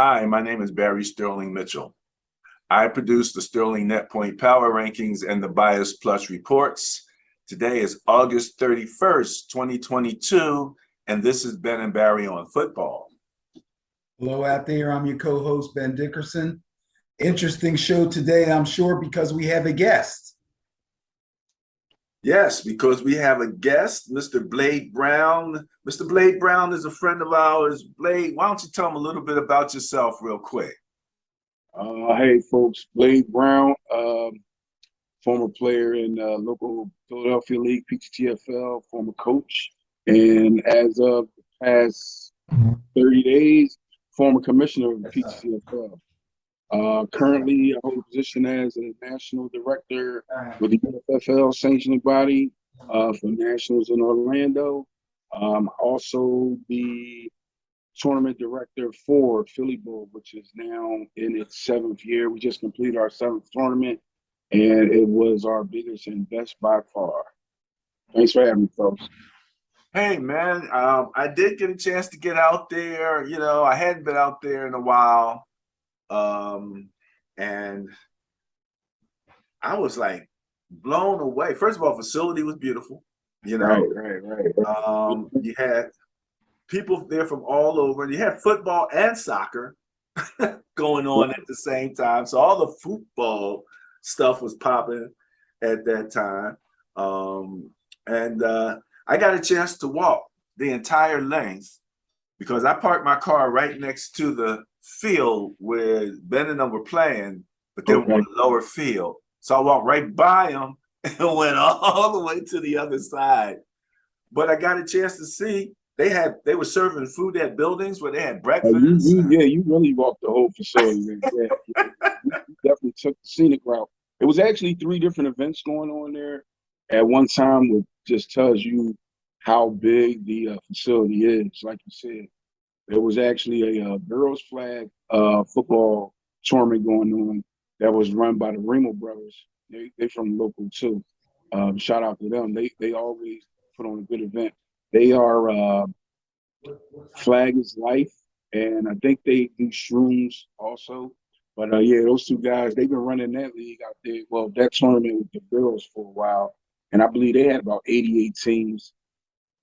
Hi, my name is Barry Sterling Mitchell. I produce the Sterling Net Point Power Rankings and the Bias Plus reports. Today is August 31st, 2022, and this is Ben and Barry on football. Hello out there. I'm your co-host, Ben Dickerson. Interesting show today, I'm sure, because we have a guest. Yes, because we have a guest, Mr. Blade Brown. Mr. Blade Brown is a friend of ours. Blade, why don't you tell him a little bit about yourself real quick? Hey, folks, Blade Brown, former player in local Philadelphia League, PTTFL, former coach, and as of the past 30 days, former commissioner of the PTTFL. Currently, I hold a position as a national director with the UFFL sanctioning body for nationals in Orlando. Also the tournament director for Philly Bowl, which is now in its 7th year. We just completed our 7th tournament, and it was our biggest and best by far. Thanks for having me, folks. Hey, man, I did get a chance to get out there. You know, I hadn't been out there in a while. And I was like blown away. First of all, facility was beautiful. You know, Right. You had people there from all over. You had football and soccer going on at the same time. So all the football stuff was popping at that time. And I got a chance to walk the entire length because I parked my car right next to the field where Ben and them were playing, but they were on the lower field. So I walked right by them and went all the way to the other side. But I got a chance to see they were serving food at buildings where they had breakfast. You really walked the whole facility, man. Yeah. You definitely took the scenic route. It was actually 3 different events going on there at one time, which just tells you how big the facility is. Like you said, there was actually a girls' flag football tournament going on that was run by the Remo brothers. They from local too. Shout out to them. They always put on a good event. They are Flag is Life, and I think they do shrooms also. But yeah, those 2 guys, they've been running that league out there. Well, that tournament with the girls for a while, and I believe they had about 88 teams.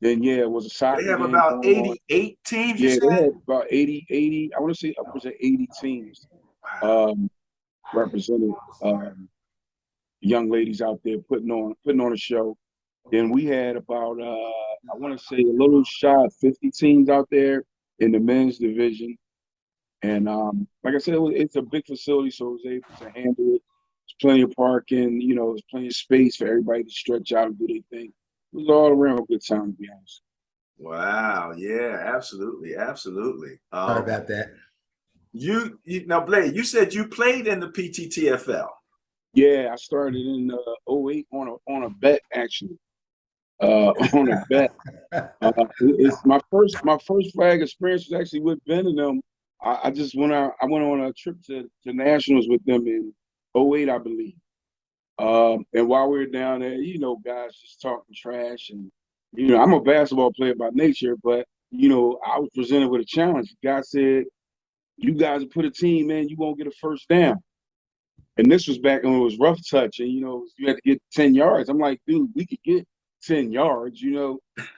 Then yeah, it was a soccer game. They have about 88 teams. Yeah, they had about 80. I want to say upwards of 80 teams represented. Young ladies out there putting on a show. Then we had about I want to say a little shy of 50 teams out there in the men's division. And like I said, it's a big facility, so it was able to handle it. There's plenty of parking, there's plenty of space for everybody to stretch out and do their thing. It was all around a good time, to be honest. Wow, yeah, absolutely. Sorry about that. You now, Blade, you said you played in the PTTFL. Yeah, I started in 08 on a bet, actually. On a bet. It's my first flag experience was actually with Ben and them. I went on a trip to nationals with them in 08, I believe. And while we were down there, guys just talking trash, and I'm a basketball player by nature, but I was presented with a challenge. The guy said, "You guys put a team in, you won't get a first down." And this was back when it was rough touch, and you had to get 10 yards. I'm like, dude, we could get 10 yards,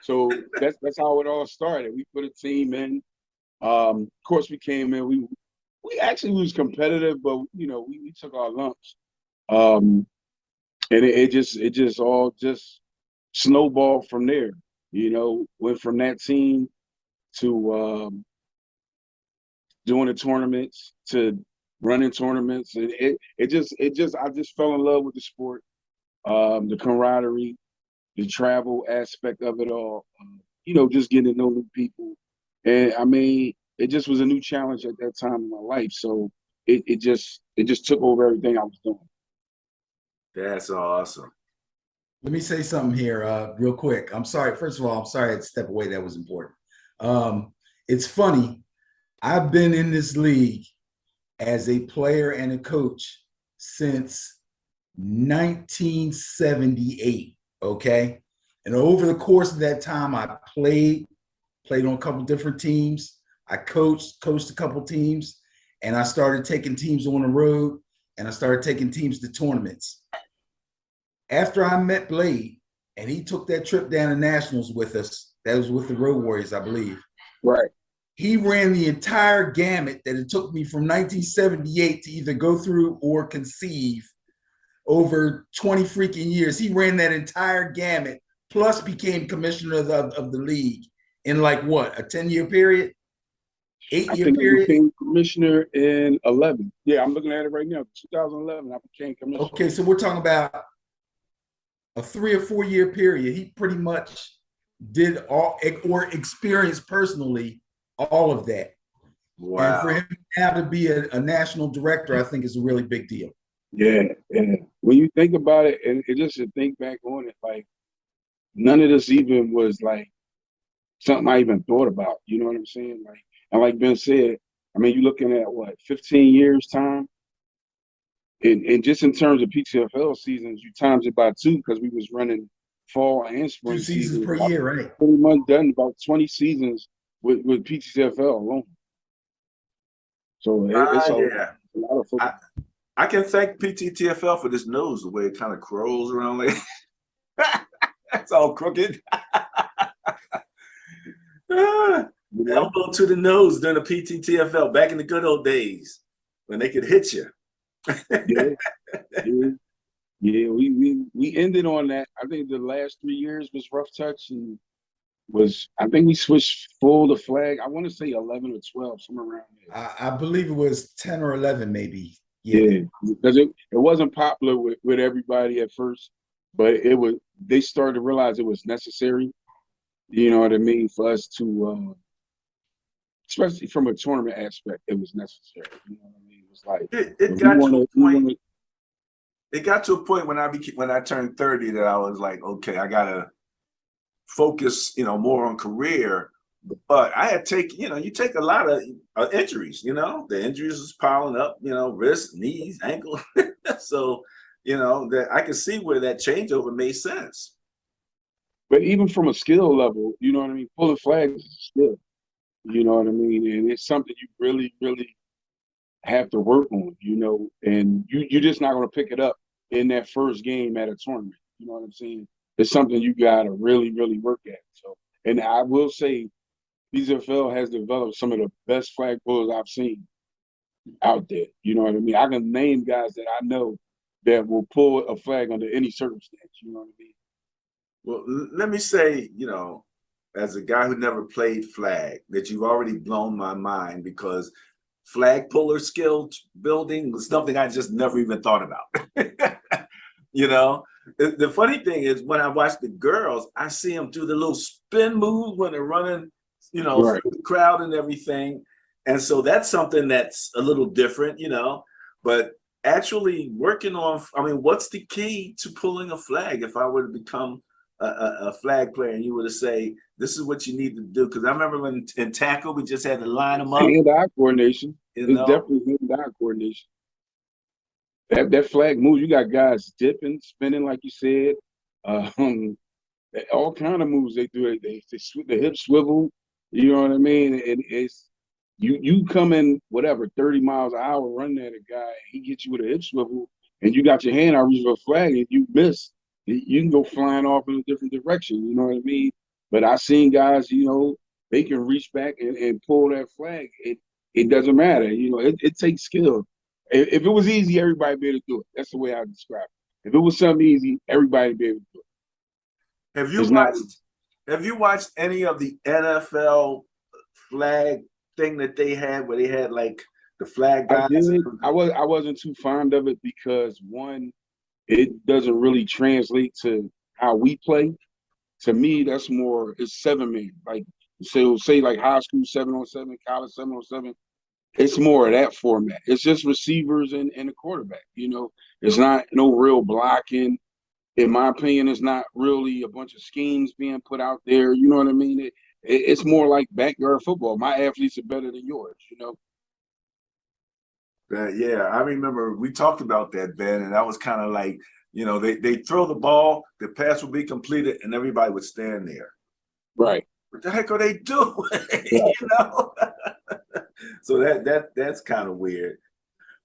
So that's how it all started. We put a team in. Of course, we came in. We actually was competitive, but we took our lumps. And it just all snowballed from there. Went from that team to doing the tournaments to running tournaments, and I just fell in love with the sport, the camaraderie, the travel aspect of it all. Just getting to know new people, and I mean, it just was a new challenge at that time in my life. So it just took over everything I was doing. That's awesome. Let me say something here real quick. I'm sorry. First of all, I'm sorry I had to step away. That was important. It's funny. I've been in this league as a player and a coach since 1978, okay? And over the course of that time, I played on a couple different teams. I coached a couple teams. and I started taking teams on the road, and I started taking teams to tournaments. After I met Blade, and he took that trip down to nationals with us, that was with the Road Warriors, I believe. Right. He ran the entire gamut that it took me from 1978 to either go through or conceive over 20 freaking years. He ran that entire gamut, plus became commissioner of the league in like what, a 10-year period? I 8-year think I period? became commissioner in 11. Yeah, I'm looking at it right now. 2011, I became commissioner. Okay, so we're talking about a 3 or 4 year period. He pretty much did all or experienced personally all of that. Wow. And for him now to be a national director, I think is a really big deal. Yeah, yeah. When you think about it, and just to think back on it, like none of this even was like something I even thought about. You know what I'm saying? Like, and like Ben said, I mean, you're looking at what, 15 years time, and just in terms of PTFL seasons, you times it by 2 because we was running fall and 2 spring seasons seasons. per year, right? Pretty much done about 20 seasons with PTTFL alone. So it's a lot of football. I can thank PTTFL for this nose, the way it kind of curls around like it's all crooked. Elbow to the nose during the PTTFL back in the good old days when they could hit you. Yeah. We ended on that. I think the last 3 years was rough touch, and I think we switched full to flag. I want to say 11 or 12, somewhere around there. I believe it was 10 or 11, maybe. Yeah, because it wasn't popular with everybody at first, but they started to realize it was necessary. You know what I mean? For us to, especially from a tournament aspect, it was necessary. You know what I mean? It was like it got to a point. It got to a point when I turned 30 that I was like, okay, I gotta focus, more on career. But I had you take a lot of injuries. The injuries was piling up. Wrists, knees, ankle. So that I could see where that changeover made sense. But even from a skill level, you know what I mean? Pulling flags is a skill. You know what I mean? And it's something you really, really have to work on, and you're just not going to pick it up in that first game at a tournament. You know what I'm saying? It's something you got to really, really work at. So, and I will say, PTFL has developed some of the best flag pullers I've seen out there. You know what I mean? I can name guys that I know that will pull a flag under any circumstance. You know what I mean? Well, let me say, as a guy who never played flag, that you've already blown my mind because flag puller skill building was something I just never even thought about. The funny thing is when I watch the girls, I see them do the little spin moves when they're running, Right. through the crowd and everything. And so that's something that's a little different, but actually working on, what's the key to pulling a flag? If I were to become a flag player and you were to say, this is what you need to do. Because I remember when in tackle, we just had to line them up. Hand-eye coordination. It's definitely hand-eye coordination. That flag move, you got guys dipping, spinning, like you said. All kind of moves they do. The hip swivel, you know what I mean? And it's you come in whatever 30 miles an hour running at a guy, he gets you with a hip swivel, and you got your hand out reaching for a flag, and you miss. You can go flying off in a different direction. You know what I mean? But I've seen guys, they can reach back and pull that flag. It doesn't matter. It takes skill. If it was easy, everybody would be able to do it. That's the way I describe it. If it was something easy, everybody would be able to do it. Have you watched any of the NFL flag thing that they had where they had like the flag guys? I wasn't too fond of it because one, it doesn't really translate to how we play. To me, that's more, it's 7-man. Like, so say like high school 7-on-7, college 7-on-7. It's more of that format. It's just receivers and a quarterback. It's not no real blocking. In my opinion, it's not really a bunch of schemes being put out there. You know what I mean? It's more like backyard football. My athletes are better than yours. Yeah, I remember we talked about that, Ben, and that was kind of like, they throw the ball, the pass would be completed, and everybody would stand there. Right. what the heck are they doing? Yeah. You know? So that's kind of weird.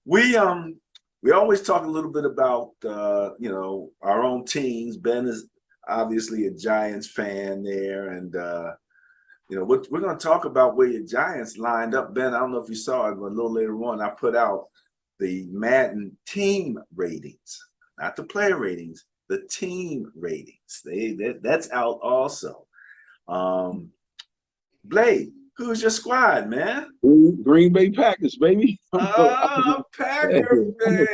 We always talk a little bit about our own teams. Ben is obviously a Giants fan there, and we're going to talk about where your Giants lined up. Ben, I don't know if you saw it, but a little later on, I put out the Madden team ratings, not the player ratings, the team ratings. That's out also. Blade, who's your squad, man? Green Bay Packers, baby. Packer I'm a Packer fan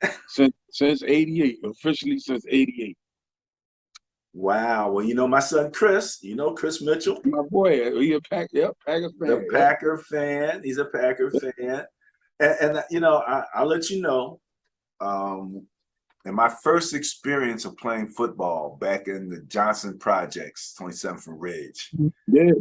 fan. since '88, officially since '88. Wow. Well, my son Chris, Chris Mitchell, My boy, he a Packers fan. the Packer fan. He's a Packer fan. And I'll let you know, in my first experience of playing football back in the Johnson Projects, 27th and Ridge. Yeah.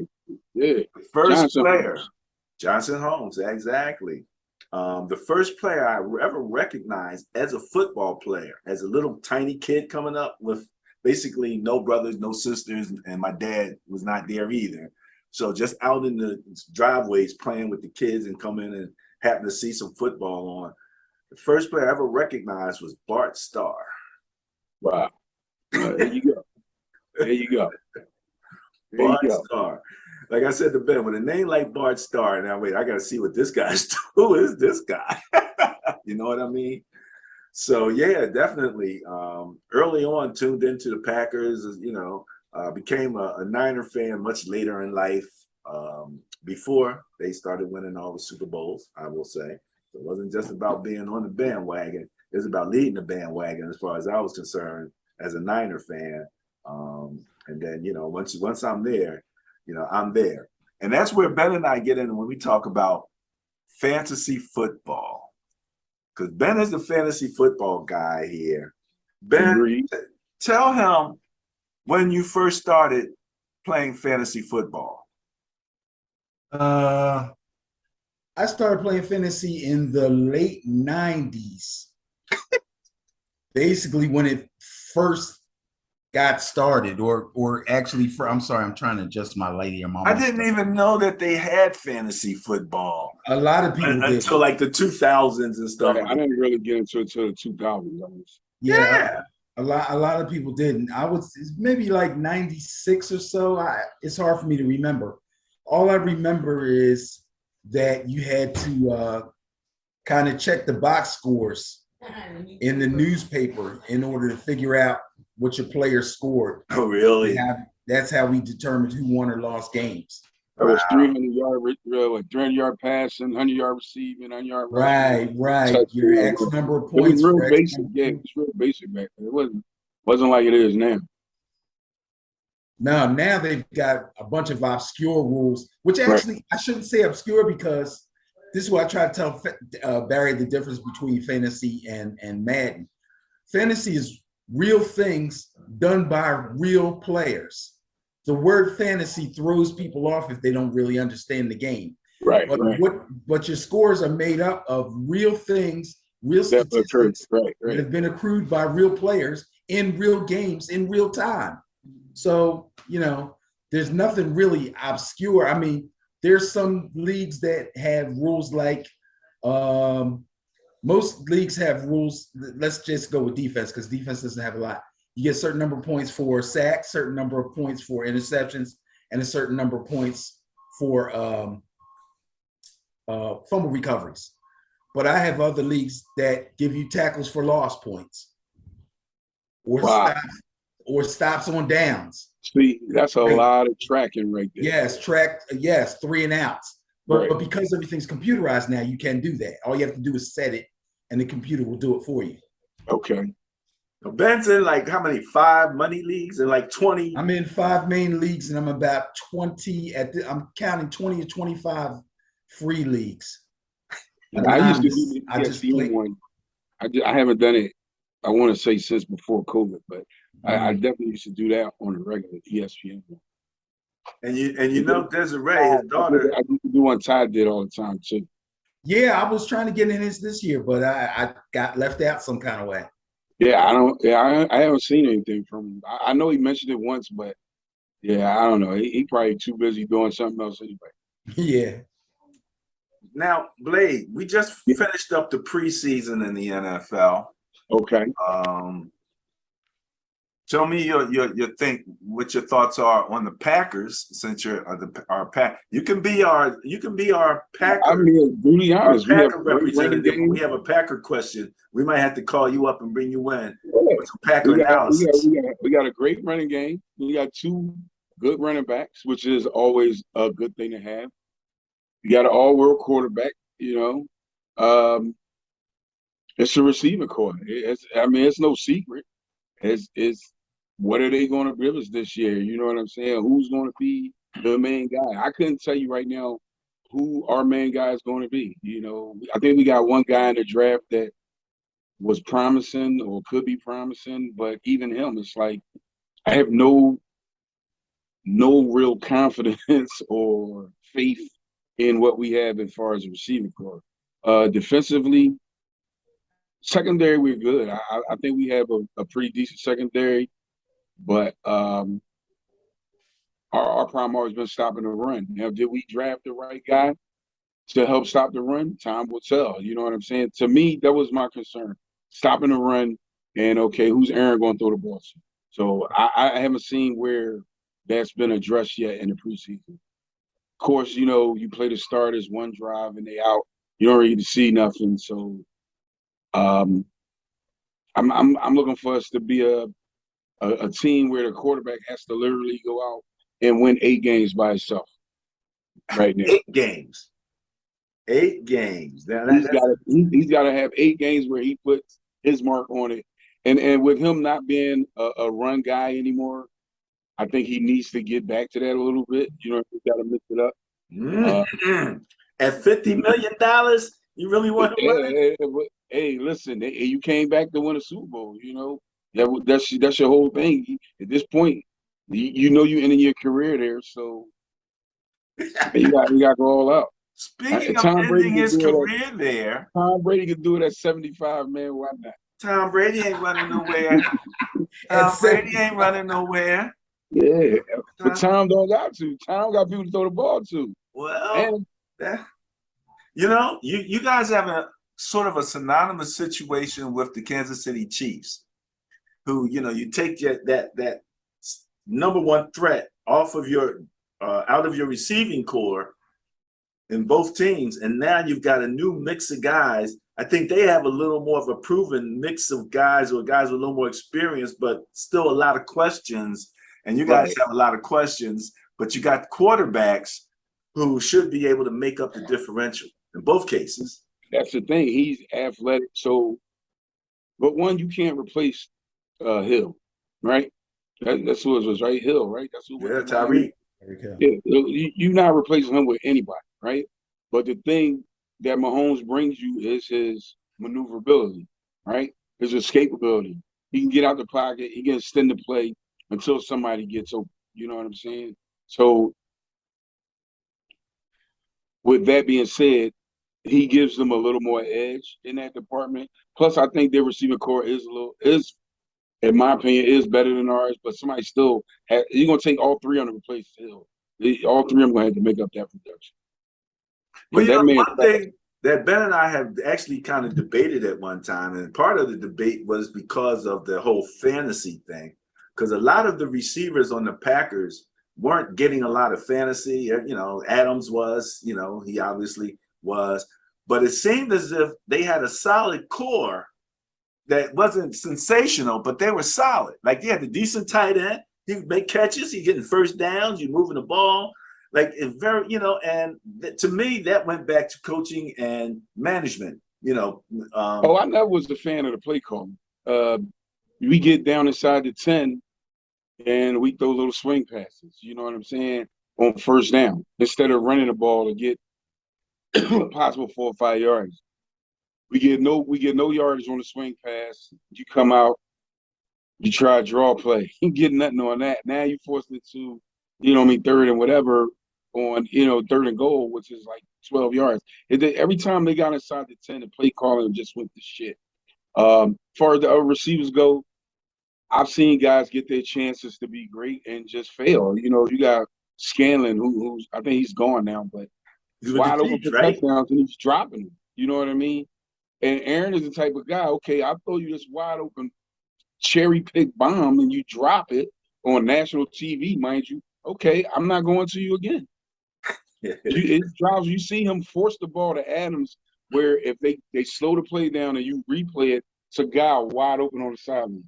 The first Johnson player, Holmes. Johnson Holmes, exactly. The first player I ever recognized as a football player, as a little tiny kid coming up with basically no brothers, no sisters, and my dad was not there either. So just out in the driveways playing with the kids and coming and happened to see some football on. The first player I ever recognized was Bart Starr. Wow. There you go. There you go. There Bart you go. Starr. Like I said to Ben, with a name like Bart Starr, now wait, I got to see what this guy's doing. Who is this guy? You know what I mean? So yeah, definitely. Early on, tuned into the Packers. Became a Niner fan much later in life. Before they started winning all the Super Bowls, I will say. So it wasn't just about being on the bandwagon. It was about leading the bandwagon as far as I was concerned as a Niner fan. And then, once I'm there, I'm there. And that's where Ben and I get in when we talk about fantasy football. Because Ben is the fantasy football guy here. Ben, Agreed. tell him when you first started playing fantasy football. I started playing fantasy in the late 90s. Basically when it first got started, or actually I'm sorry, I'm trying to adjust my light here. I didn't even know that they had fantasy football. A lot of people did until like the 2000s and stuff. Right. I didn't really get into it until the 2000s. Yeah. A lot of people didn't. I was maybe like 96 or so. It's hard for me to remember. All I remember is that you had to kind of check the box scores in the newspaper in order to figure out what your players scored. Oh, really? That's how we determined who won or lost games. It was 300-yard passing, 100-yard receiving, 100-yard rushing. Right. Your X number of points. It was real basic. Yeah, it was real basic back then. It wasn't like it is now. Now they've got a bunch of obscure rules, which actually I shouldn't say obscure, because this is what I try to tell Barry the difference between fantasy and Madden. Fantasy is real things done by real players. The word fantasy throws people off if they don't really understand the game. Right. But your scores are made up of real things, real statistics that have been accrued by real players in real games in real time. So, there's nothing really obscure. I mean, there's some leagues that have rules like most leagues have rules. Let's just go with defense, because defense doesn't have a lot. You get a certain number of points for sacks, certain number of points for interceptions, and a certain number of points for fumble recoveries. But I have other leagues that give you tackles for loss points, or stops on downs. See, that's a lot of tracking right there. Yes, 3 and outs. But because everything's computerized now, you can do that. All you have to do is set it, and the computer will do it for you. Okay. Ben's in like how many? 5 money leagues and like 20. I'm in 5 main leagues, and I'm about 20 I'm counting 20 to 25 free leagues. I used to do the ESPN one. I haven't done it, I want to say, since before COVID, but I definitely used to do that on the regular ESPN one. And Desiree, his daughter. I used to do one Ty did all the time too. Yeah, I was trying to get in this year, but I got left out some kind of way. Yeah, I haven't seen anything from him. I know he mentioned it once, but Yeah, I don't know. He probably too busy doing something else anyway. Yeah. Now, Blade, we just Yeah. finished up the preseason in the NFL. Okay. Tell me what your thoughts are on the Packers, since you're our pack. You can be our Packer. I mean, to be Our honest, we have Packer a great running representative. When game. we have a Packer question, we might have to call you up and bring you in Yeah. with some Packer analysis. We got a great running game. We got two good running backs, which is always a good thing to have. You got an all-world quarterback. It's a receiver core. It's no secret. It's what are they going to give us this year? You know what I'm saying? Who's going to be the main guy? I couldn't tell you right now who our main guy is going to be. I think we got one guy in the draft that was promising or could be promising, but even him, it's like I have no real confidence or faith in what we have as far as a receiver core. Defensively, secondary, we're good. I think we have a pretty decent secondary, but our problem always been stopping the run. Now, did we draft the right guy to help stop the run? Time will tell. You know what I'm saying? To me, that was my concern. Stopping the run, and okay, who's Aaron going to throw the ball to? So I haven't seen where that's been addressed yet in the preseason. Of course, you play the starters one drive and they out. You don't really see nothing. So I'm looking for us to be a team where the quarterback has to literally go out and win 8 games by himself right now. 8 games. 8 games. Now, He's got to have 8 games where he puts his mark on it. And with him not being a run guy anymore, I think he needs to get back to that a little bit. He's got to mix it up. At $50 million, you really want to run it? Hey, listen, you came back to win a Super Bowl. That's your whole thing. At this point, you're ending your career there, so you got to go all out. Speaking of ending his career there, Tom Brady could do it at 75, man. Why not? Tom Brady ain't running nowhere. Tom Brady ain't running nowhere. Yeah, but Tom don't got to. Tom got people to throw the ball to. Well, you guys have a sort of a synonymous situation with the Kansas City Chiefs, who you take that number one threat off of your out of your receiving core in both teams, and now you've got a new mix of guys. I think they have a little more of a proven mix of guys, or guys with a little more experience, but still a lot of questions. And you guys have a lot of questions, but you got quarterbacks who should be able to make up the differential in both cases. That's the thing. He's athletic. So, but one, you can't replace Hill, right? That's who it was, right? Hill, right? That's who. Yeah, Tyreek. Yeah, you're not replacing him with anybody, right? But the thing that Mahomes brings you is his maneuverability, right? His escapability. He can get out the pocket. He can extend the play until somebody gets open. You know what I'm saying? So, with that being said, he gives them a little more edge in that department. Plus, I think their receiver core is in my opinion, is better than ours. But somebody still you're gonna take all 3 on to replace Hill. All 3 of them gonna have to make up that production. Well, one thing that Ben and I have actually kind of debated at one time, and part of the debate was because of the whole fantasy thing, because a lot of the receivers on the Packers weren't getting a lot of fantasy. Adams was, he obviously was, but it seemed as if they had a solid core that wasn't sensational, but they were solid. Like, they had a decent tight end. He would make catches. He's getting first downs. You're moving the ball. Like, it's very, and to me, that went back to coaching and management. I never was a fan of the play calling. We get down inside the 10 and we throw little swing passes. You know what I'm saying? On first down, instead of running the ball to get possible 4 or 5 yards. We get no yardage on the swing pass. You come out, you try a draw play. You get nothing on that. Now you forced it to, third and whatever on, third and goal, which is like 12 yards. Every time they got inside the 10, the play calling just went to shit. As far as the other receivers go, I've seen guys get their chances to be great and just fail. You know, you got Scanlon, who's I think he's gone now, but He's he's with the wide open Chiefs, for right? touchdowns and he's dropping them. You know what I mean? And Aaron is the type of guy, okay, I'll throw you this wide open cherry pick bomb and you drop it on national TV, mind you. Okay, I'm not going to you again. It drives you see him force the ball to Adams, where if they slow the play down and you replay it, it's a guy wide open on the sideline,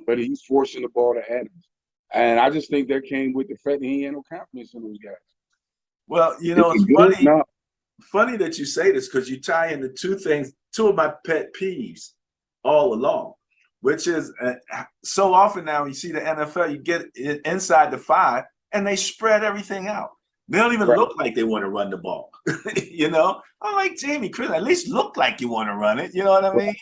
but he's forcing the ball to Adams. And I just think that came with the fact that he had no confidence in those guys. Well, you Is know, he it's good? funny. No. Funny that you say this because you tie into two things, two of my pet peeves all along, which is so often now you see the NFL, you get inside the 5 and they spread everything out. They don't even Right. look like they want to run the ball. You know, I'm like Jamie Chris, at least look like you want to run it. You know what I mean?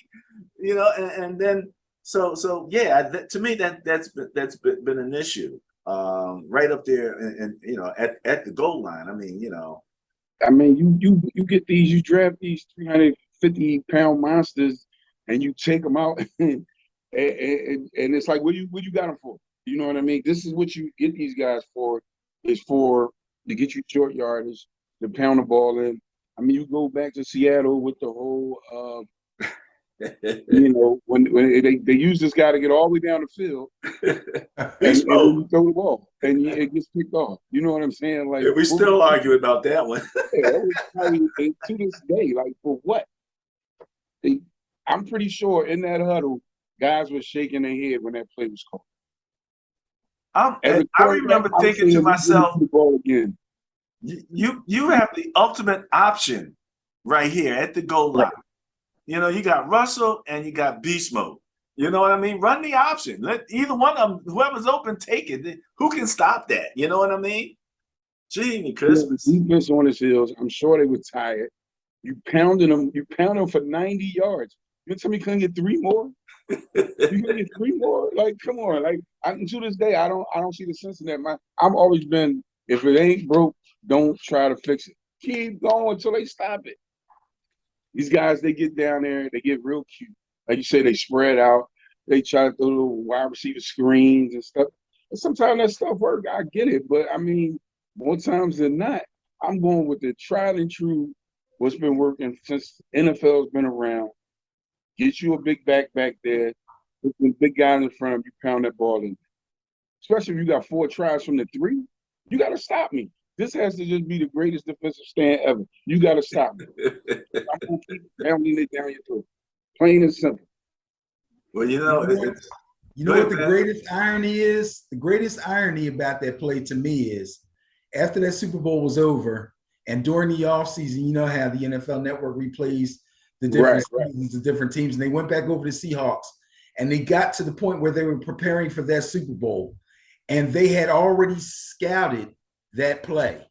You know, and then so yeah, to me that's been an issue right up there, and you know at the goal line. I mean, you know. I mean, you get these, you draft these 350-pound monsters, and you take them out, and it's like, what you got them for? You know what I mean? This is what you get these guys for, is for to get you short yardage, to pound the ball in. I mean, you go back to Seattle with the whole, you know, when they use this guy to get all the way down the field, and then you throw the ball, and it gets picked off. You know what I'm saying? Like, Yeah, we still argue about that one. yeah, that was probably to this day, like, for what? I'm pretty sure in that huddle, guys were shaking their head when that play was called. I remember thinking to myself, the ball again. You have the ultimate option right here at the goal line. You know, you got Russell and you got Beast Mode. You know what I mean? Run the option. Let either one of them, whoever's open, take it. Who can stop that? You know what I mean? Gee, Christmas. Yeah, defense on his heels. I'm sure they were tired. You pounded them. You pounded them for 90 yards. You tell me you couldn't get 3 more? You can get 3 more? Like, come on. Like, to this day, I don't see the sense in that. I've always been, if it ain't broke, don't try to fix it. Keep going until they stop it. These guys, they get down there, they get real cute. Like you say, they spread out. They try to throw little wide receiver screens and stuff. And sometimes that stuff works. I get it. But, I mean, more times than not, I'm going with the tried and true, what's been working since NFL's been around. Get you a big back there. Put the big guy in front of you, pound that ball in. Especially if you got 4 tries from the 3, you got to stop me. This has to just be the greatest defensive stand ever. You got to stop me. I'm going to keep pounding it down your throat. Plain and simple. Well, you know what the greatest irony is? The greatest irony about that play to me is after that Super Bowl was over and during the offseason, you know how the NFL Network replays the different seasons of different teams, and they went back over the Seahawks, and they got to the point where they were preparing for that Super Bowl, and they had already scouted that play,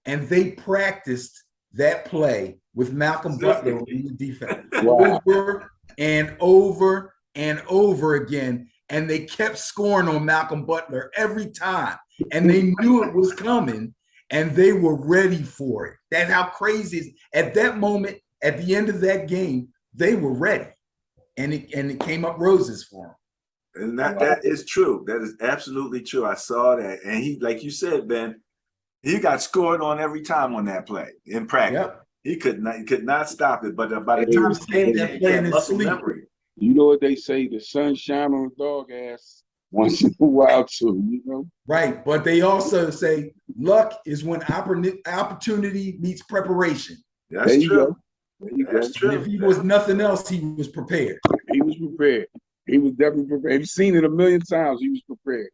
and they practiced that play with Malcolm Butler in the defense over and over and over again, and they kept scoring on Malcolm Butler every time, and they knew it was coming, and they were ready for it. That's how crazy it is. At that moment, at the end of that game, they were ready, and it came up roses for them. And that is true. That is absolutely true. I saw that, and he, like you said, Ben, he got scored on every time on that play in practice. Yep. He could not stop it. But by the time he came there, he had muscle memory. You know what they say? The sun shine on a dog ass once in a while too. You know. Right, but they also say luck is when opportunity meets preparation. That's true. That's true. And if he was nothing else, he was prepared. He was prepared. He was definitely prepared. You've seen it a million times. He was prepared.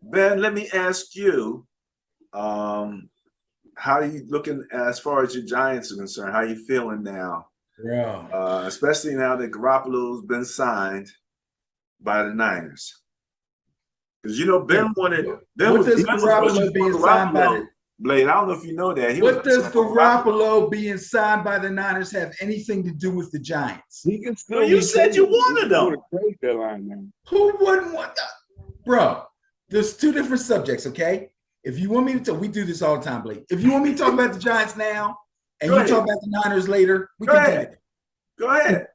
Ben, let me ask you, how are you looking as far as your Giants are concerned? How are you feeling now? Yeah. Especially now that Garoppolo's been signed by the Niners. Because you know Ben wanted. What does Garoppolo being signed by the Blade? I don't know if you know that. What does Garoppolo being signed by the Niners have anything to do with the Giants? He can still. Well, you said you wanted them. Who wouldn't want that, bro? There's 2 different subjects. Okay, if you want me to talk, we do this all the time, Blake. If you want me to talk about the Giants now, and you talk about the Niners later, we can do it. Go ahead.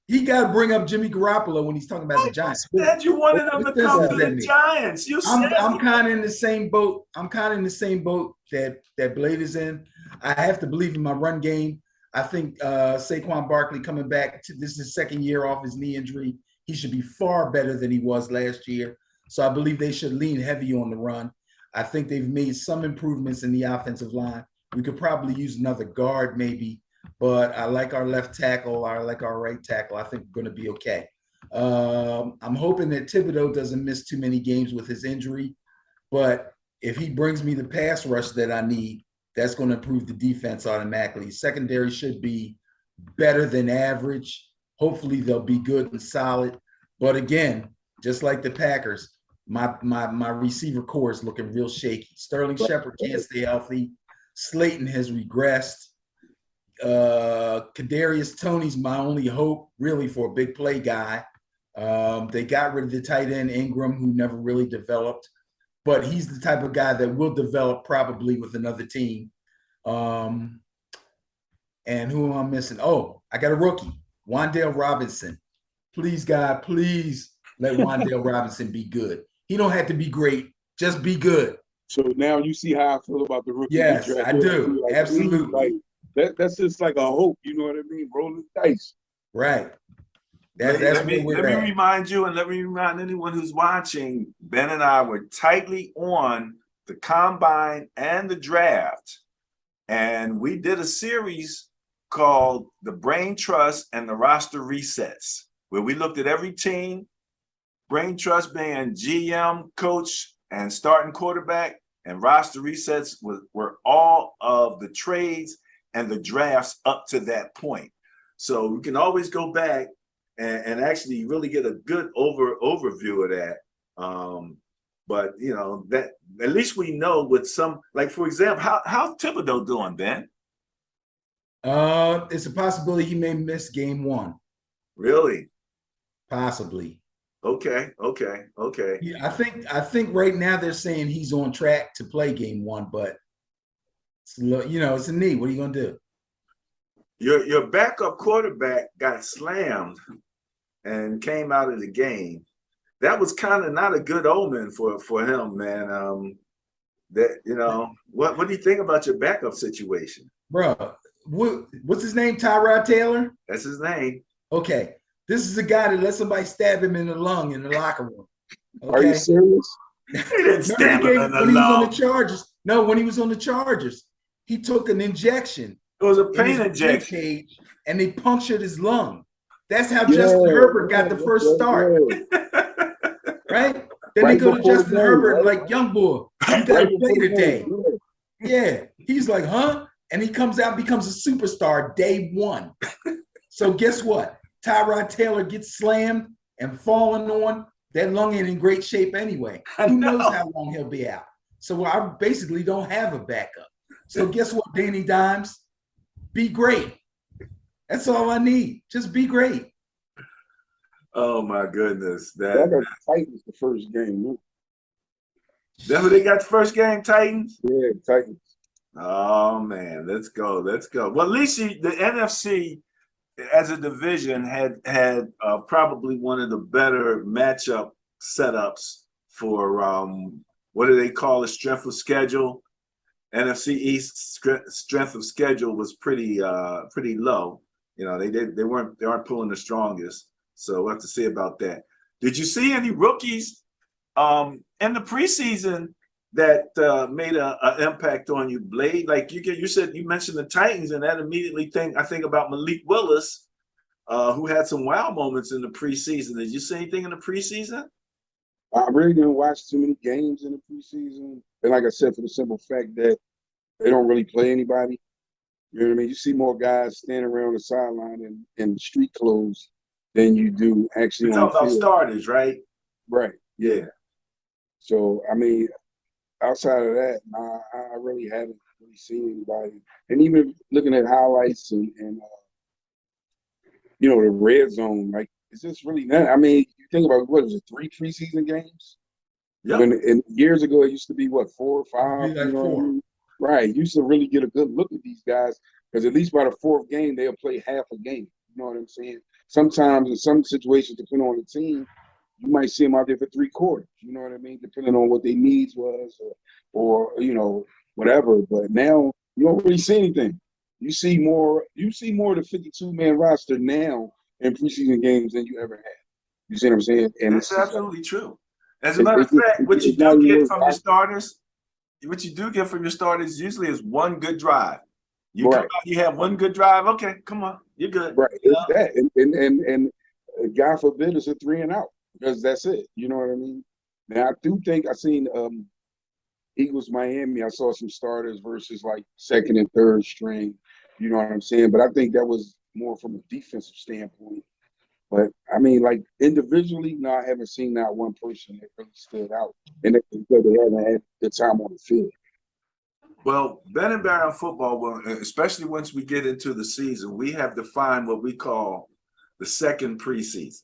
He got to bring up Jimmy Garoppolo when he's talking about the You Giants. said you wanted him What to sense come does to that the make? Giants. You said I'm kind of in the same boat. I'm kind of in the same boat that Blade is in. I have to believe in my run game. I think Saquon Barkley coming back to this is his second year off his knee injury. He should be far better than he was last year. So I believe they should lean heavy on the run. I think they've made some improvements in the offensive line. We could probably use another guard maybe, but I like our left tackle. I like our right tackle. I think we're going to be okay. I'm hoping that Thibodeau doesn't miss too many games with his injury, but if he brings me the pass rush that I need, that's going to improve the defense automatically. Secondary should be better than average. Hopefully they'll be good and solid. But again, just like the Packers, my receiver core is looking real shaky. Sterling Shepard can't stay healthy. Slayton has regressed. Kadarius Toney's my only hope, really, for a big play guy. They got rid of the tight end Ingram, who never really developed, but he's the type of guy that will develop probably with another team. And who am I missing? Oh, I got a rookie, Wan'Dale Robinson. Please, God, please let Wan'Dale Robinson be good. He don't have to be great, just be good. So now you see how I feel about the rookie. Yes, I do. Like, absolutely. Like, that's just like a hope. You know what I mean? Rolling dice. Right. Let me at. remind you, and let me remind anyone who's watching, Ben and I were tightly on the combine and the draft. And we did a series called The Brain Trust and the Roster Resets, where we looked at every team, Brain Trust being GM, coach, and starting quarterback, and roster resets were all of the trades and the drafts up to that point. So we can always go back and actually really get a good overview of that. But you know that at least we know with some, like for example, how's Thibodeau doing, Ben? It's a possibility he may miss game one. Really? Possibly. Okay. I think right now they're saying he's on track to play game one, but it's a knee. What are you gonna do? Your backup quarterback got slammed and came out of the game. That was kind of not a good omen for him, man. What do you think about your backup situation? Bro, what's his name? Tyrod Taylor? That's his name. Okay. This is a guy that let somebody stab him in the lung in the locker room. Okay? Are you serious? He didn't stab him in the when he was on the lung. Chargers. No, when he was on the Chargers, he took an injection. It was a pain injection. Cage, and they punctured his lung. That's how Justin Herbert got the first start. Right? Then they go to Justin Herbert like, young boy, you got to play today. Yeah. He's like, huh? And he comes out and becomes a superstar day one. So guess what? Tyrod Taylor gets slammed and falling on. That lung ain't in great shape anyway. Who knows how long he'll be out? So I basically don't have a backup. So guess what, Danny Dimes? Be great. That's all I need. Just be great. Oh my goodness. That got the Titans the first game. That's who they got the first game, Titans? Yeah, Titans. Oh man, let's go. Well, at least the NFC as a division had probably one of the better matchup setups for what do they call it? Strength of schedule. NFC East strength of schedule was pretty low. You know, they aren't pulling the strongest. So we'll have to see about that. Did you see any rookies in the preseason that made an impact on you, Blade? Like you said, you mentioned the Titans, and that immediately I think about Malik Willis, who had some wow moments in the preseason. Did you see anything in the preseason? I really didn't watch too many games in the preseason. And like I said, for the simple fact that they don't really play anybody. You know what I mean? You see more guys standing around the sideline in street clothes than you do actually You're talking about starters, right? Right. Yeah. So, I mean, outside of that, I really haven't really seen anybody. And even looking at highlights and the red zone, like, it's just really not. I mean, you think about, what was it, 3 preseason games? Yeah. And years ago, it used to be, 4 or 5? Like 4. What I mean? Right. You used to really get a good look at these guys because at least by the 4th game, they'll play half a game. You know what I'm saying? Sometimes in some situations, depending on the team, you might see him out there for 3 quarters. You know what I mean? Depending on what their needs was, or whatever. But now you don't really see anything. You see more. You see more of the 52-man roster now in preseason games than you ever had. You see what I'm saying? And That's it's just like, absolutely true. As a matter of it's just, fact, what you it's not do even get worth from your starters, usually is one good drive. You come right. out, you have one good drive. Okay, come on, you're good. Right. You It's know? that. And God forbid it's a 3-and-out because that's it. You know what I mean? Now I do think I seen Eagles Miami. I saw some starters versus like second and third string. You know what I'm saying? But I think that was more from a defensive standpoint. But I mean, like individually, no, I haven't seen that one person that really stood out, and that's because they haven't had the time on the field. Well, Ben and Barry on football, especially once we get into the season, we have defined what we call the second preseason,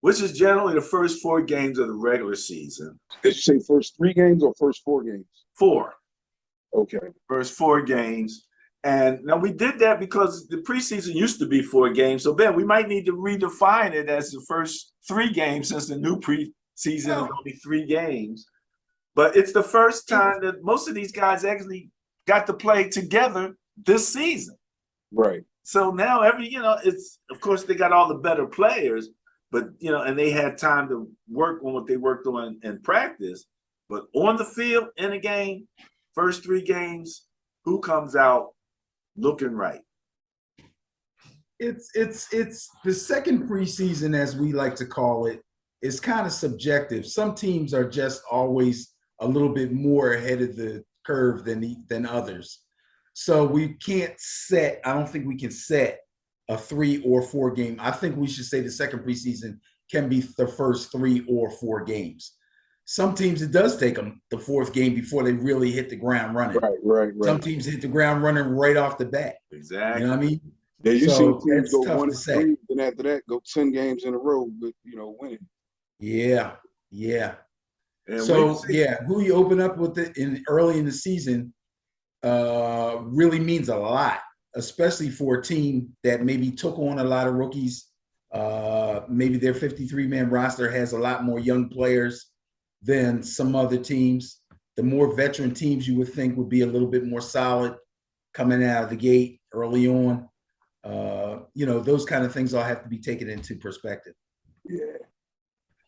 which is generally the first 4 games of the regular season. Did you say first 3 games or first 4 games? 4. Okay. First 4 games. And now we did that because the preseason used to be 4 games. So, Ben, we might need to redefine it as the first 3 games since the new preseason is only 3 games. But it's the first time that most of these guys actually got to play together this season. Right. So now it's, of course, they got all the better players, but, and they had time to work on what they worked on in practice. But on the field, in a game, first 3 games, who comes out looking right? It's the second preseason, as we like to call it, is kind of subjective. Some teams are just always a little bit more ahead of the curve than others. So we can't set, I don't think we can set a 3 or 4 game. I think we should say the second preseason can be the first 3 or 4 games. Some teams, it does take them the 4th game before they really hit the ground running. Right. Some teams hit the ground running right off the bat. Exactly. You know what I mean? Yeah, you see teams go tough 1 to and say. 3, then after that go 10 games in a row with winning. Yeah. And So who you open up with early in the season really means a lot, especially for a team that maybe took on a lot of rookies. Maybe their 53-man roster has a lot more young players than some other teams. The more veteran teams you would think would be a little bit more solid coming out of the gate early on. Those kind of things all have to be taken into perspective. Yeah.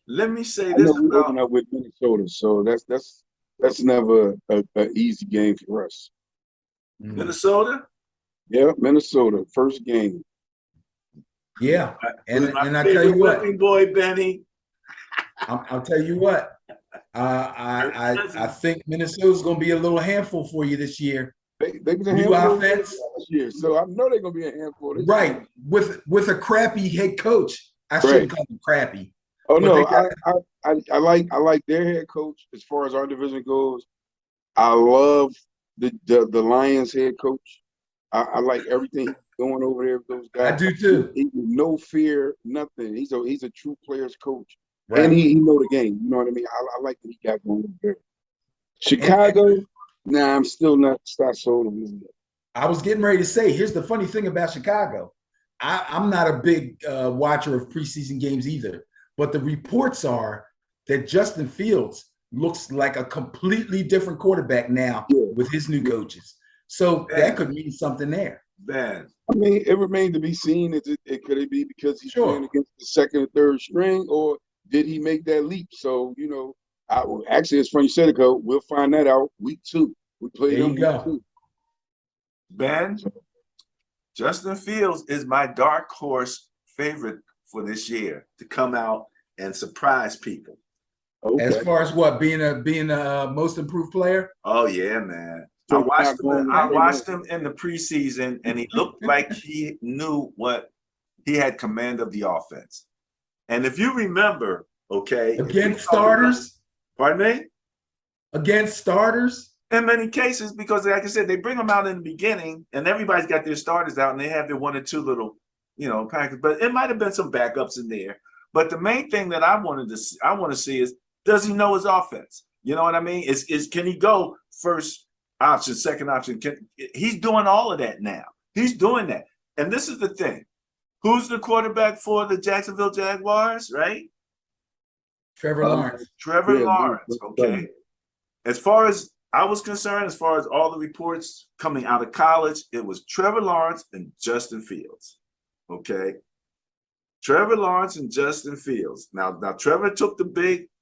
Let me say I this know we open up with Minnesota, so that's never a easy game for us. Minnesota? Yeah, Minnesota, first game. Yeah, and I tell favorite you what, whipping boy Benny. I'll tell you what. I think Minnesota's going to be a little handful for you this year. They was a New handful offense last year, so I know they're going to be a handful this right year. with a crappy head coach. I shouldn't call him crappy. Oh no, I like their head coach as far as our division goes. I love the Lions head coach. I like everything he's doing over there with those guys. I do too. He no fear, nothing. He's a true players coach, Right. and he know the game. You know what I mean? I like that he got going over there. Chicago, I'm still not sold on him yet. I was getting ready to say, here's the funny thing about Chicago. I'm not a big watcher of preseason games either, but the reports are that Justin Fields looks like a completely different quarterback now with his new coaches. So that could mean something there. Ben. I mean, it remains to be seen. Could it be because he's playing against the second or third string, or did he make that leap? So, actually, it's funny you said it, Coach. We'll find that out week 2. We play them week 2. Ben, Justin Fields is my dark horse favorite for this year to come out and surprise people. Okay. As far as what, being a most improved player? Oh yeah, man. I watched him in the preseason, and he looked like he knew what he had command of the offense. And if you remember, against starters, pardon me, against starters, in many cases, because like I said, they bring them out in the beginning, and everybody's got their starters out, and they have their 1 or 2 little, packets. But it might have been some backups in there. But the main thing that I want to see is, does he know his offense? You know what I mean? Can he go first option, second option? He's doing all of that now. He's doing that. And this is the thing. Who's the quarterback for the Jacksonville Jaguars, right? Trevor Lawrence. Trevor Yeah, Lawrence, okay. As far as I was concerned, as far as all the reports coming out of college, it was Trevor Lawrence and Justin Fields, okay? Trevor Lawrence and Justin Fields. Now Trevor took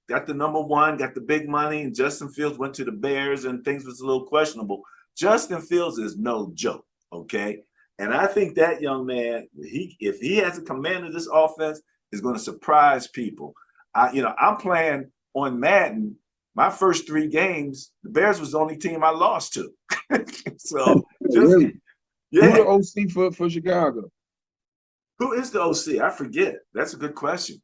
got the number one, got the big money, and Justin Fields went to the Bears, and things was a little questionable. Justin Fields is no joke, okay? And I think that young man, if he has a command of this offense, is going to surprise people. I'm playing on Madden. My first 3 games, the Bears was the only team I lost to. So, really? Yeah. Who the OC for Chicago? Who is the OC? I forget. That's a good question.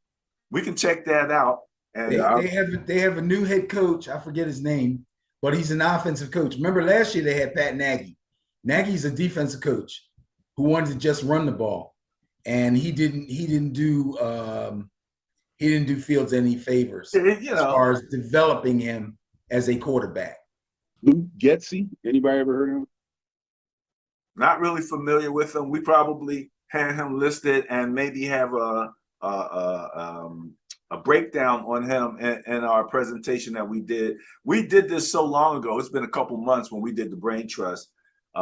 We can check that out. And they have a new head coach. I forget his name, but he's an offensive coach. Remember last year they had Pat Nagy. Nagy's a defensive coach who wanted to just run the ball, and he didn't do Fields any favors as far as developing him as a quarterback. Luke Getsy. Anybody ever heard of him? Not really familiar with him. We probably had him listed and maybe have a breakdown on him in our presentation that we did. We did this so long ago. It's been a couple months when we did the brain trust.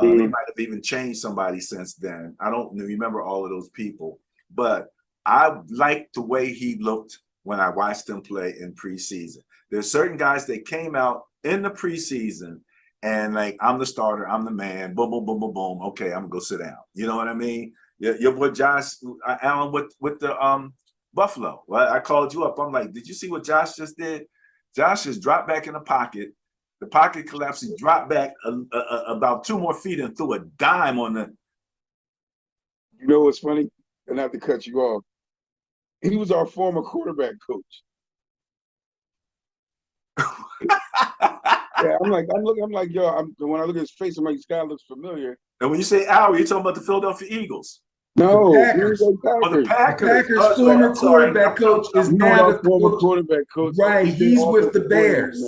They might have even changed somebody since then. I don't remember all of those people, but I liked the way he looked when I watched him play in preseason. There's certain guys that came out in the preseason and like, I'm the starter, I'm the man, boom, boom, boom, boom, boom. Okay, I'm gonna go sit down. You know what I mean? Your boy Josh Allen with the Buffalo. Well, I called you up. I'm like, did you see what Josh just did? Josh just dropped back in the pocket. The pocket collapsed. He dropped back about 2 more feet and threw a dime on the. You know what's funny? And not to cut you off, he was our former quarterback coach. Yeah, I'm like, yo. When I look at his face, I'm like, this guy looks familiar. And when you say Al, you're talking about the Philadelphia Eagles. No, the Packers. Oh, the Packers. The Packers' former quarterback coach is now the former quarterback coach. Right, he's with the Bears.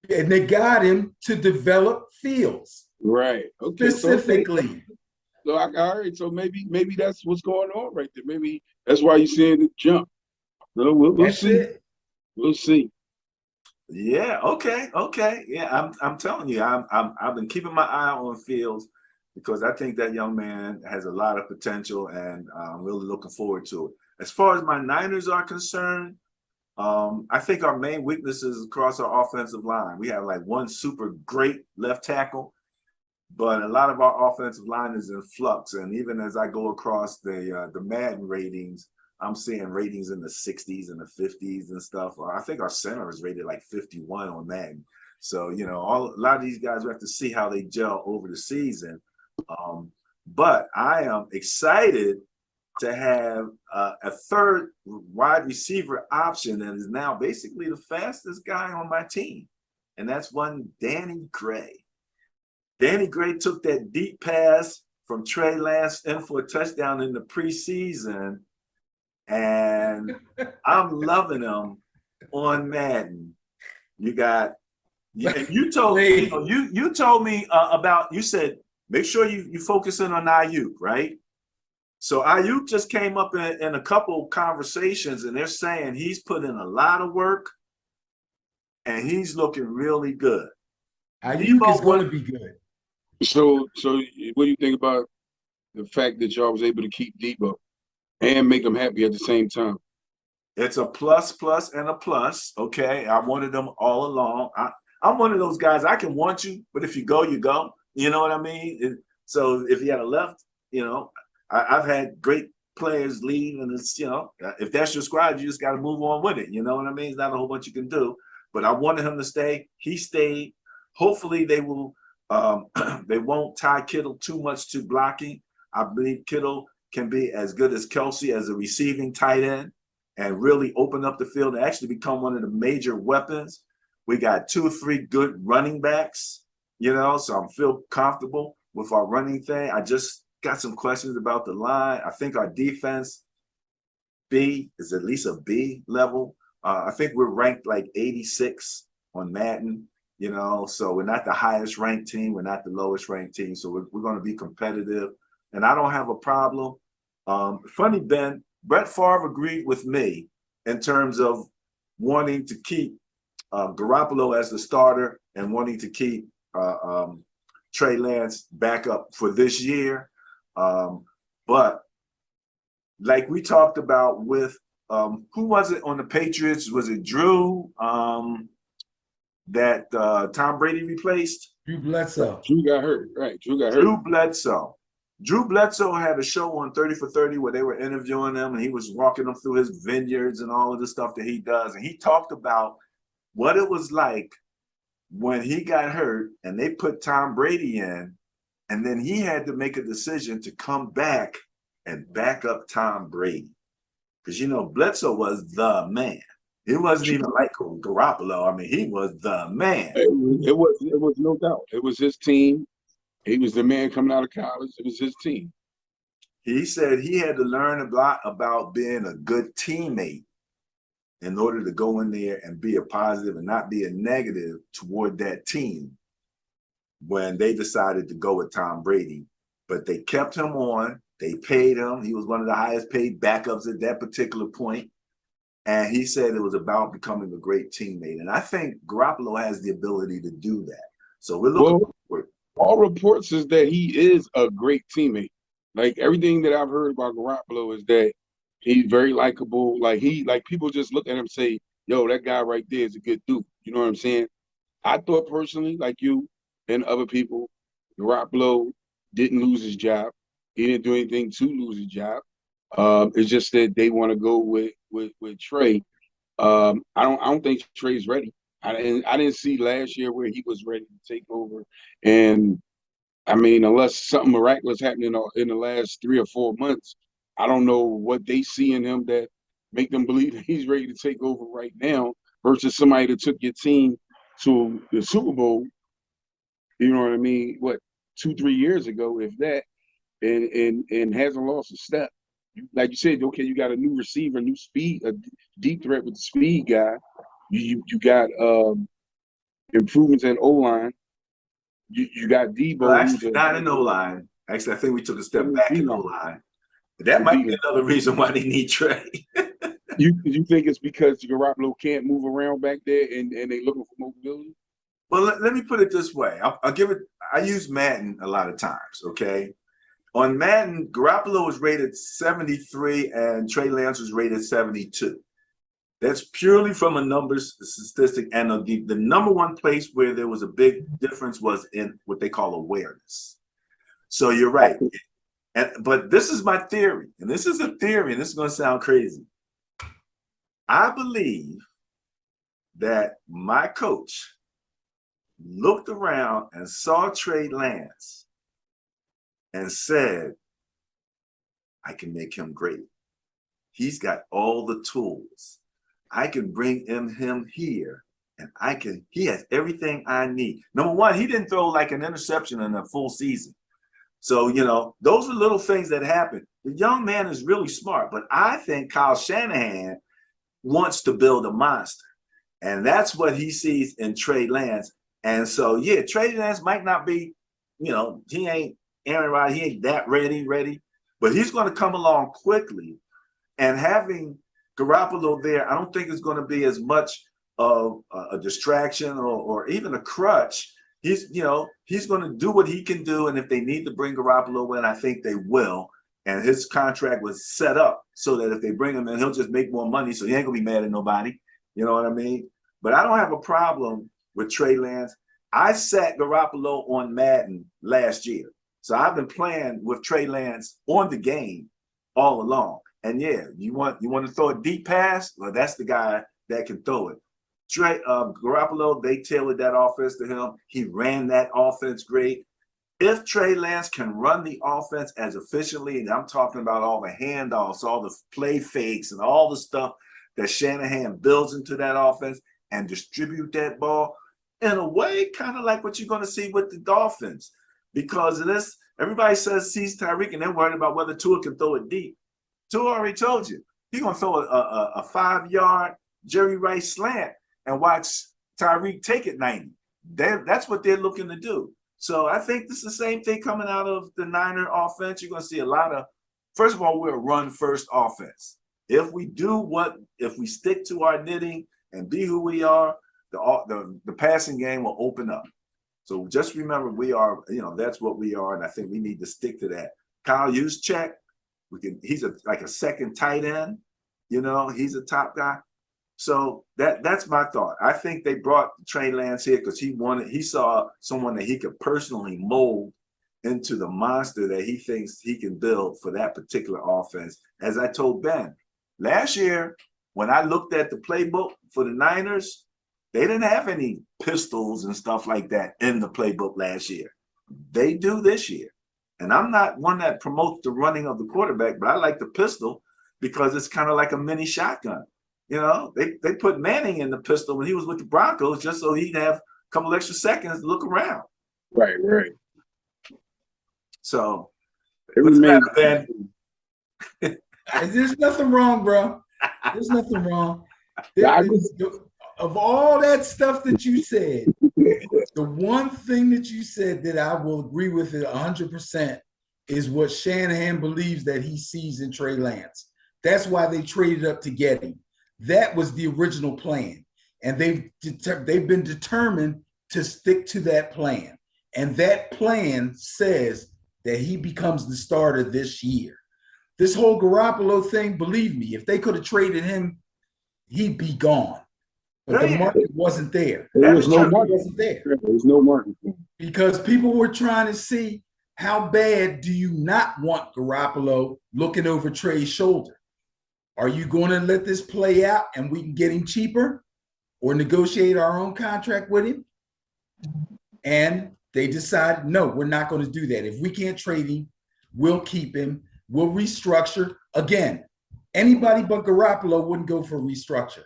And they got him to develop Fields. Right. Okay. Specifically. So all right. So maybe that's what's going on right there. Maybe that's why you're seeing the jump. So we'll see. We'll see. Yeah. Okay. Yeah. I'm telling you, I've been keeping my eye on Fields because I think that young man has a lot of potential, and I'm really looking forward to it. As far as my Niners are concerned, I think our main weaknesses across our offensive line. We have like one super great left tackle, but a lot of our offensive line is in flux. And even as I go across the Madden ratings, I'm seeing ratings in the 60s and the 50s and stuff. I think our center is rated like 51 on Madden. So, a lot of these guys, we have to see how they gel over the season. But I am excited to have a third wide receiver option that is now basically the fastest guy on my team. And that's one Danny Gray. Danny Gray took that deep pass from Trey Lance in for a touchdown in the preseason. And I'm loving him on Madden. You told me, you told me about, you said, make sure you focus in on Ayuk, right? So Ayuk just came up in a couple conversations, and they're saying he's put in a lot of work, and he's looking really good. Ayuk is going to be good. So what do you think about the fact that y'all was able to keep Debo and make him happy at the same time? It's a plus, and a plus. Okay, I wanted them all along. I'm one of those guys. I can want you, but if you go, you go. You know what I mean? So if he had a left, I've had great players leave, and it's, if that's your squad, you just got to move on with it. You know what I mean? It's not a whole bunch you can do. But I wanted him to stay. He stayed. Hopefully, they will. They won't tie Kittle too much to blocking. I believe Kittle can be as good as Kelsey as a receiving tight end and really open up the field and actually become one of the major weapons. We got 2 or 3 good running backs. So I feel comfortable with our running thing. I just got some questions about the line. I think our defense B is at least a B level. I think we're ranked like 86 on Madden, so we're not the highest ranked team. We're not the lowest ranked team. So we're going to be competitive. And I don't have a problem Funny, Ben, Brett Favre agreed with me in terms of wanting to keep Garoppolo as the starter and wanting to keep Trey Lance back up for this year. But like we talked about with who was it on the Patriots? Was it Drew that Tom Brady replaced? Drew Bledsoe. Drew got hurt, right? Drew got Drew hurt. Bledsoe. Drew Bledsoe had a show on 30 for 30 where they were interviewing him and he was walking them through his vineyards and all of the stuff that he does. And he talked about what it was like when he got hurt and they put Tom Brady in, and then he had to make a decision to come back and back up Tom Brady. Because, you know, Bledsoe was the man. It wasn't even like Garoppolo. I mean, he was the man. It was no doubt. It was his team. He was the man coming out of college. It was his team. He said he had to learn a lot about being a good teammate in order to go in there and be a positive and not be a negative toward that team when they decided to go with Tom Brady. But they kept him on. They paid him. He was one of the highest paid backups at that particular point. And he said it was about becoming a great teammate. And I think Garoppolo has the ability to do that. So we're looking forward. All reports is that he is a great teammate. Like everything that I've heard about Garoppolo is that he's very likable. Like people just look at him and say, yo, that guy right there is a good dude. You know what I'm saying? I thought personally, like you and other people, Garoppolo didn't lose his job. He didn't do anything to lose his job. It's just that they want to go with Trey. I don't think Trey's ready. I didn't see last year where he was ready to take over. And I mean, unless something miraculous happened in the last 3 or 4 months, I don't know what they see in him that make them believe that he's ready to take over right now versus somebody that took your team to the Super Bowl. You know what I mean? What, 2-3 years ago, if that, and hasn't lost a step. Like you said, okay, you got a new receiver, new speed, a deep threat with the speed guy. You got improvements in O-line. You got Debo. Well, actually, not in O-line. Actually, I think we took a step back in O-line. That might be another reason why they need Trey. You think it's because Garoppolo can't move around back there and they looking for mobility? Well, let me put it this way. I'll give it. I use Madden a lot of times. Okay, on Madden, Garoppolo was rated 73 and Trey Lance was rated 72. That's purely from a numbers statistic, and the number one place where there was a big difference was in what they call awareness. So you're right. But this is my theory, and this is a theory, and this is going to sound crazy. I believe that my coach looked around and saw Trey Lance and said, I can make him great. He's got all the tools. I can bring him here, and he has everything I need. Number one, he didn't throw like an interception in a full season. So, you know, those are little things that happen. The young man is really smart, but I think Kyle Shanahan wants to build a monster. And that's what he sees in Trey Lance. And so, yeah, Trey Lance might not be, you know, he ain't Aaron Rodgers, he ain't that ready, but he's going to come along quickly. And having Garoppolo there, I don't think it's going to be as much of a distraction or even a crutch. He's going to do what he can do. And if they need to bring Garoppolo in, I think they will. And his contract was set up so that if they bring him in, he'll just make more money. So he ain't going to be mad at nobody. You know what I mean? But I don't have a problem with Trey Lance. I sat Garoppolo on Madden last year. So I've been playing with Trey Lance on the game all along. And yeah, you want to throw a deep pass? Well, that's the guy that can throw it. Garoppolo, they tailored that offense to him. He ran that offense great. If Trey Lance can run the offense as efficiently, and I'm talking about all the handoffs, all the play fakes, and all the stuff that Shanahan builds into that offense and distribute that ball, in a way, kind of like what you're going to see with the Dolphins. Because of this, everybody sees Tyreek, and they're worried about whether Tua can throw it deep. Tua already told you. He's going to throw a 5-yard Jerry Rice slant and watch Tyreek take it 90. That's what they're looking to do. So I think this is the same thing coming out of the Niner offense. You're going to see a lot of first of all, we're a run-first offense. If we stick to our knitting and be who we are, the passing game will open up. So just remember, we are, that's what we are, and I think we need to stick to that. Kyle Juszczyk, he's like a second tight end. He's a top guy. So that's my thought. I think they brought Trey Lance here because he saw someone that he could personally mold into the monster that he thinks he can build for that particular offense. As I told Ben, last year, when I looked at the playbook for the Niners, they didn't have any pistols and stuff like that in the playbook last year. They do this year. And I'm not one that promotes the running of the quarterback, but I like the pistol because it's kind of like a mini shotgun. They put Manning in the pistol when he was with the Broncos just so he'd have a couple extra seconds to look around. Right. So, what's the matter, Ben? There's nothing wrong, bro. There's nothing wrong. Of all that stuff that you said, the one thing that you said that I will agree with it 100% is what Shanahan believes that he sees in Trey Lance. That's why they traded up to get him. That was the original plan. And they've been determined to stick to that plan. And that plan says that he becomes the starter this year. This whole Garoppolo thing, believe me, if they could have traded him, he'd be gone. But the market wasn't there. There was no market. Because people were trying to see how bad do you not want Garoppolo looking over Trey's shoulder? Are you going to let this play out and we can get him cheaper or negotiate our own contract with him? And they decided, no, we're not going to do that. If we can't trade him, we'll keep him. We'll restructure. Again, anybody but Garoppolo wouldn't go for restructure.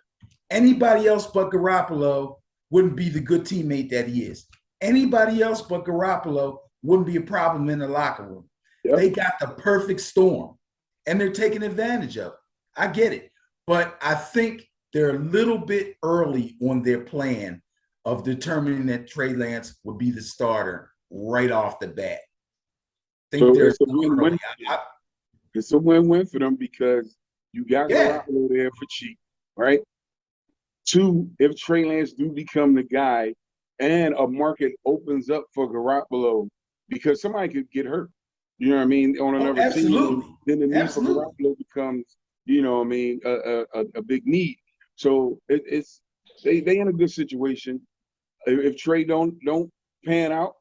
Anybody else but Garoppolo wouldn't be the good teammate that he is. Anybody else but Garoppolo wouldn't be a problem in the locker room. Yep. They got the perfect storm, and they're taking advantage of it. I get it. But I think they're a little bit early on their plan of determining that Trey Lance would be the starter right off the bat. It's a win-win for them because you got Garoppolo there for cheap, right? Two, if Trey Lance do become the guy and a market opens up for Garoppolo because somebody could get hurt, you know what I mean, on another team, then the need for Garoppolo becomes, a big need. So they in a good situation. If Trey don't pan out,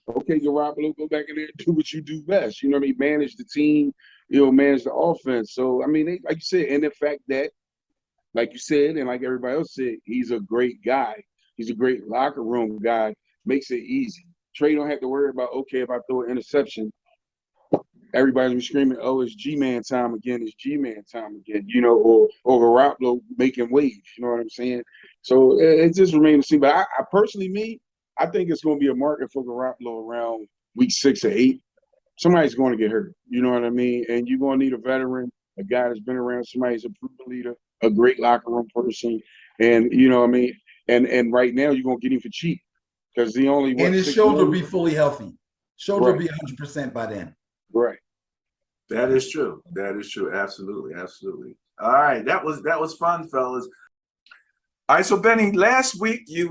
okay, Garoppolo, go back in there and do what you do best. You know what I mean? Manage the team, manage the offense. So, I mean, like you said, and the fact that, like you said, and like everybody else said, he's a great guy. He's a great locker room guy. Makes it easy. Trey don't have to worry about, okay, if I throw an interception, everybody's be screaming, oh, it's G-Man time again. It's G-Man time again, or Garoppolo making waves. You know what I'm saying? So it just remains to see. But I personally, I think it's going to be a market for Garoppolo around week 6 or 8. Somebody's going to get hurt. You know what I mean? And you're going to need a veteran, a guy that's been around, somebody who's a proven leader, a great locker room person. And, you know what I mean? And right now, you're going to get him for cheap because the only – and his shoulder will be fully healthy. Shoulder will be 100% by then. Right. That is true. That is true. Absolutely. Absolutely. All right. That was fun, fellas. All right. So, Benny, last week you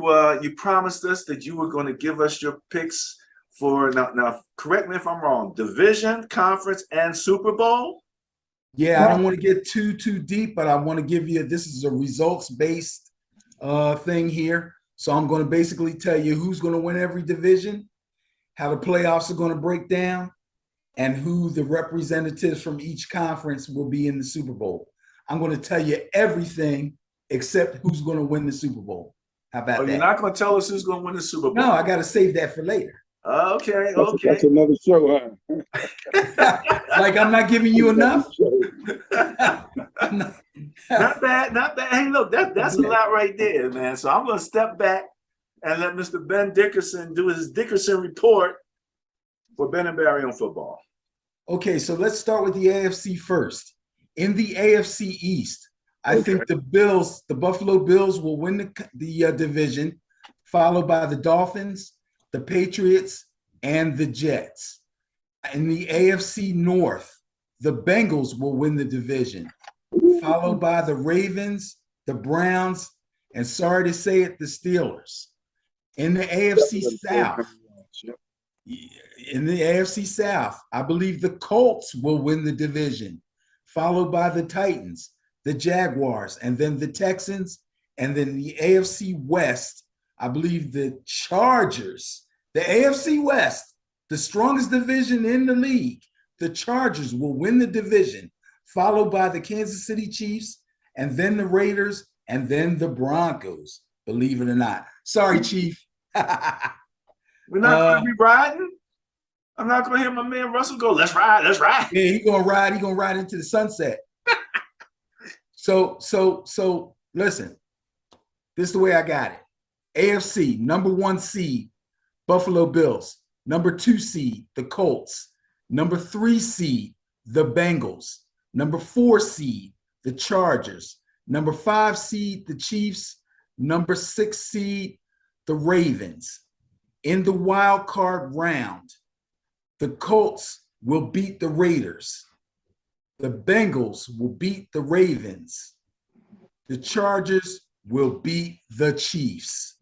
promised us that you were going to give us your picks for now. Correct me if I'm wrong. Division, conference, and Super Bowl. Yeah, I don't want to get too deep, but I want to give you. This is a results-based thing here. So I'm going to basically tell you who's going to win every division, how the playoffs are going to break down, and who the representatives from each conference will be in the Super Bowl. I'm going to tell you everything except who's going to win the Super Bowl. How about that? You're not going to tell us who's going to win the Super Bowl? No, I got to save that for later. Okay. That's another show, huh? Like I'm not giving you enough? Not bad. Hey, look, that's a lot right there, man. So I'm going to step back and let Mr. Ben Dickerson do his Dickerson Report for Ben and Barry on football. Okay, so let's start with the AFC first. In the AFC East, I think the Buffalo Bills will win the division, followed by the Dolphins, the Patriots, and the Jets. In the AFC North, the Bengals will win the division, followed by the Ravens, the Browns, and sorry to say it, the Steelers. In the AFC South, I believe the Colts will win the division, followed by the Titans, the Jaguars, and then the Texans. And then the AFC West, I believe the Chargers, the AFC West, the strongest division in the league, the Chargers will win the division, followed by the Kansas City Chiefs, and then the Raiders, and then the Broncos, believe it or not. Sorry, Chief. We're not going to be riding. I'm not going to hear my man Russell go, let's ride, let's ride. Yeah, he's going to ride into the sunset. So listen, this is the way I got it. AFC, number 1 seed, Buffalo Bills. Number 2 seed, the Colts. Number 3 seed, the Bengals. Number 4 seed, the Chargers. Number 5 seed, the Chiefs. Number 6 seed, the Ravens. In the wild card round, the Colts will beat the Raiders. The Bengals will beat the Ravens. The Chargers will beat the Chiefs.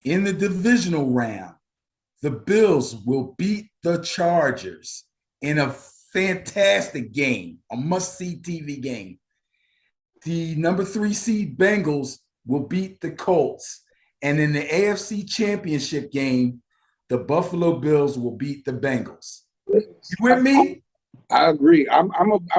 In the divisional round, the Bills will beat the Chargers in a fantastic game, a must-see TV game. The number 3 seed Bengals will beat the Colts. And in the AFC Championship game, the Buffalo Bills will beat the Bengals. You with me? I agree. I'm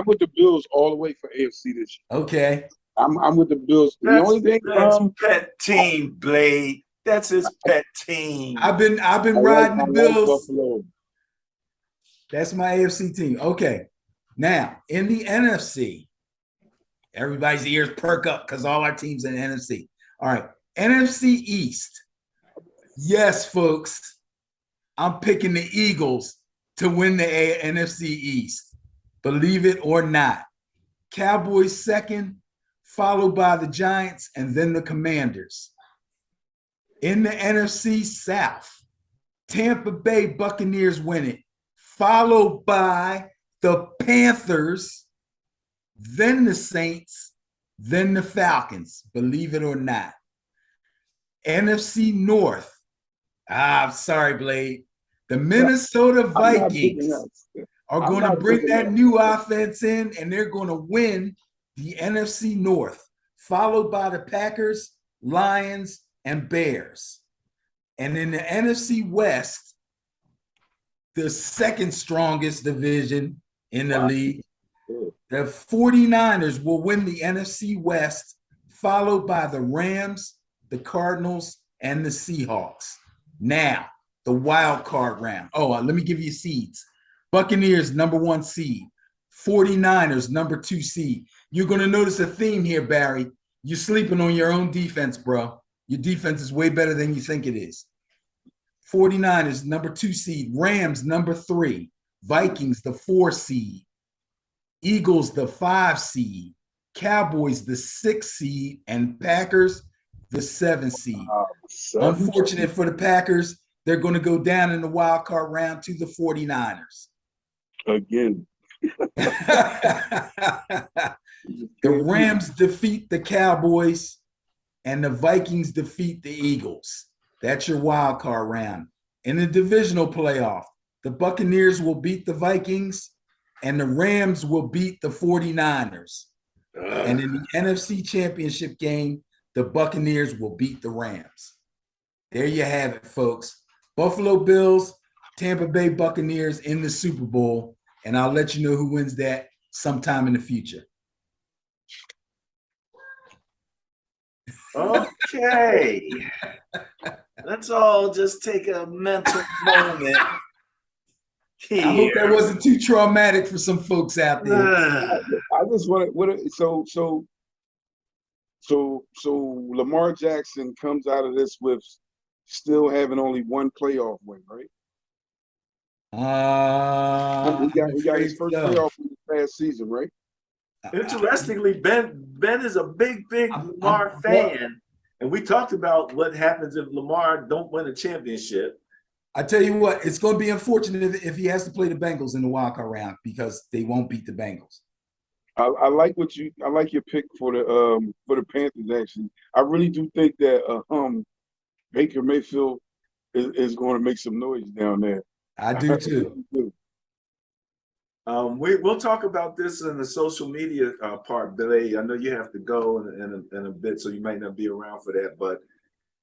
with the Bills all the way for AFC this year. Okay. I'm with the Bills. That's, the only thing, that's pet team, Blade. That's his pet team. I've been riding the Bills. Buffalo. That's my AFC team. Okay. Now, in the NFC, everybody's ears perk up because all our teams in the NFC. All right. NFC East. Yes, folks. I'm picking the Eagles to win the NFC East. Believe it or not. Cowboys second, followed by the Giants, and then the Commanders. In the NFC South, Tampa Bay Buccaneers win it, followed by the Panthers, then the Saints, then the Falcons, believe it or not. NFC North, I'm sorry, Blade. The Minnesota Vikings are going to bring that new offense in, and they're going to win the NFC North, followed by the Packers, Lions, and Bears. And in the NFC West, the second strongest division in the league, the 49ers will win the NFC West, followed by the Rams, the Cardinals, and the Seahawks. Now, the wild card round. Let me give you seeds. Buccaneers, number 1 seed. 49ers, number 2 seed. You're going to notice a theme here, Barry. You're sleeping on your own defense, bro. Your defense is way better than you think it is. 49ers, number 2 seed. Rams, number 3. Vikings, the 4 seed. Eagles, the 5 seed. Cowboys, the 6 seed. And Packers, the 7 seed. Unfortunate for the Packers, they're going to go down in the wild card round to the 49ers. Again. The Rams defeat the Cowboys, and the Vikings defeat the Eagles. That's your wild card round. In the divisional playoff, the Buccaneers will beat the Vikings, and the Rams will beat the 49ers. And in the NFC Championship game, the Buccaneers will beat the Rams. There you have it, folks. Buffalo Bills, Tampa Bay Buccaneers in the Super Bowl, and I'll let you know who wins that sometime in the future. Okay. Let's all just take a mental moment here. I hope that wasn't too traumatic for some folks out there. I just want to, so Lamar Jackson comes out of this with still having only 1 playoff win, right? He got his first playoff win this past season, right? Interestingly, Ben is a big Lamar fan, and we talked about what happens if Lamar don't win a championship. I tell you what, it's going to be unfortunate if he has to play the Bengals in the wild card round because they won't beat the Bengals. I like I like your pick for the Panthers. Actually, I really do think that Baker Mayfield is going to make some noise down there. I do too. We'll talk about this in the social media part, Billy. I know you have to go in a bit, so you might not be around for that. But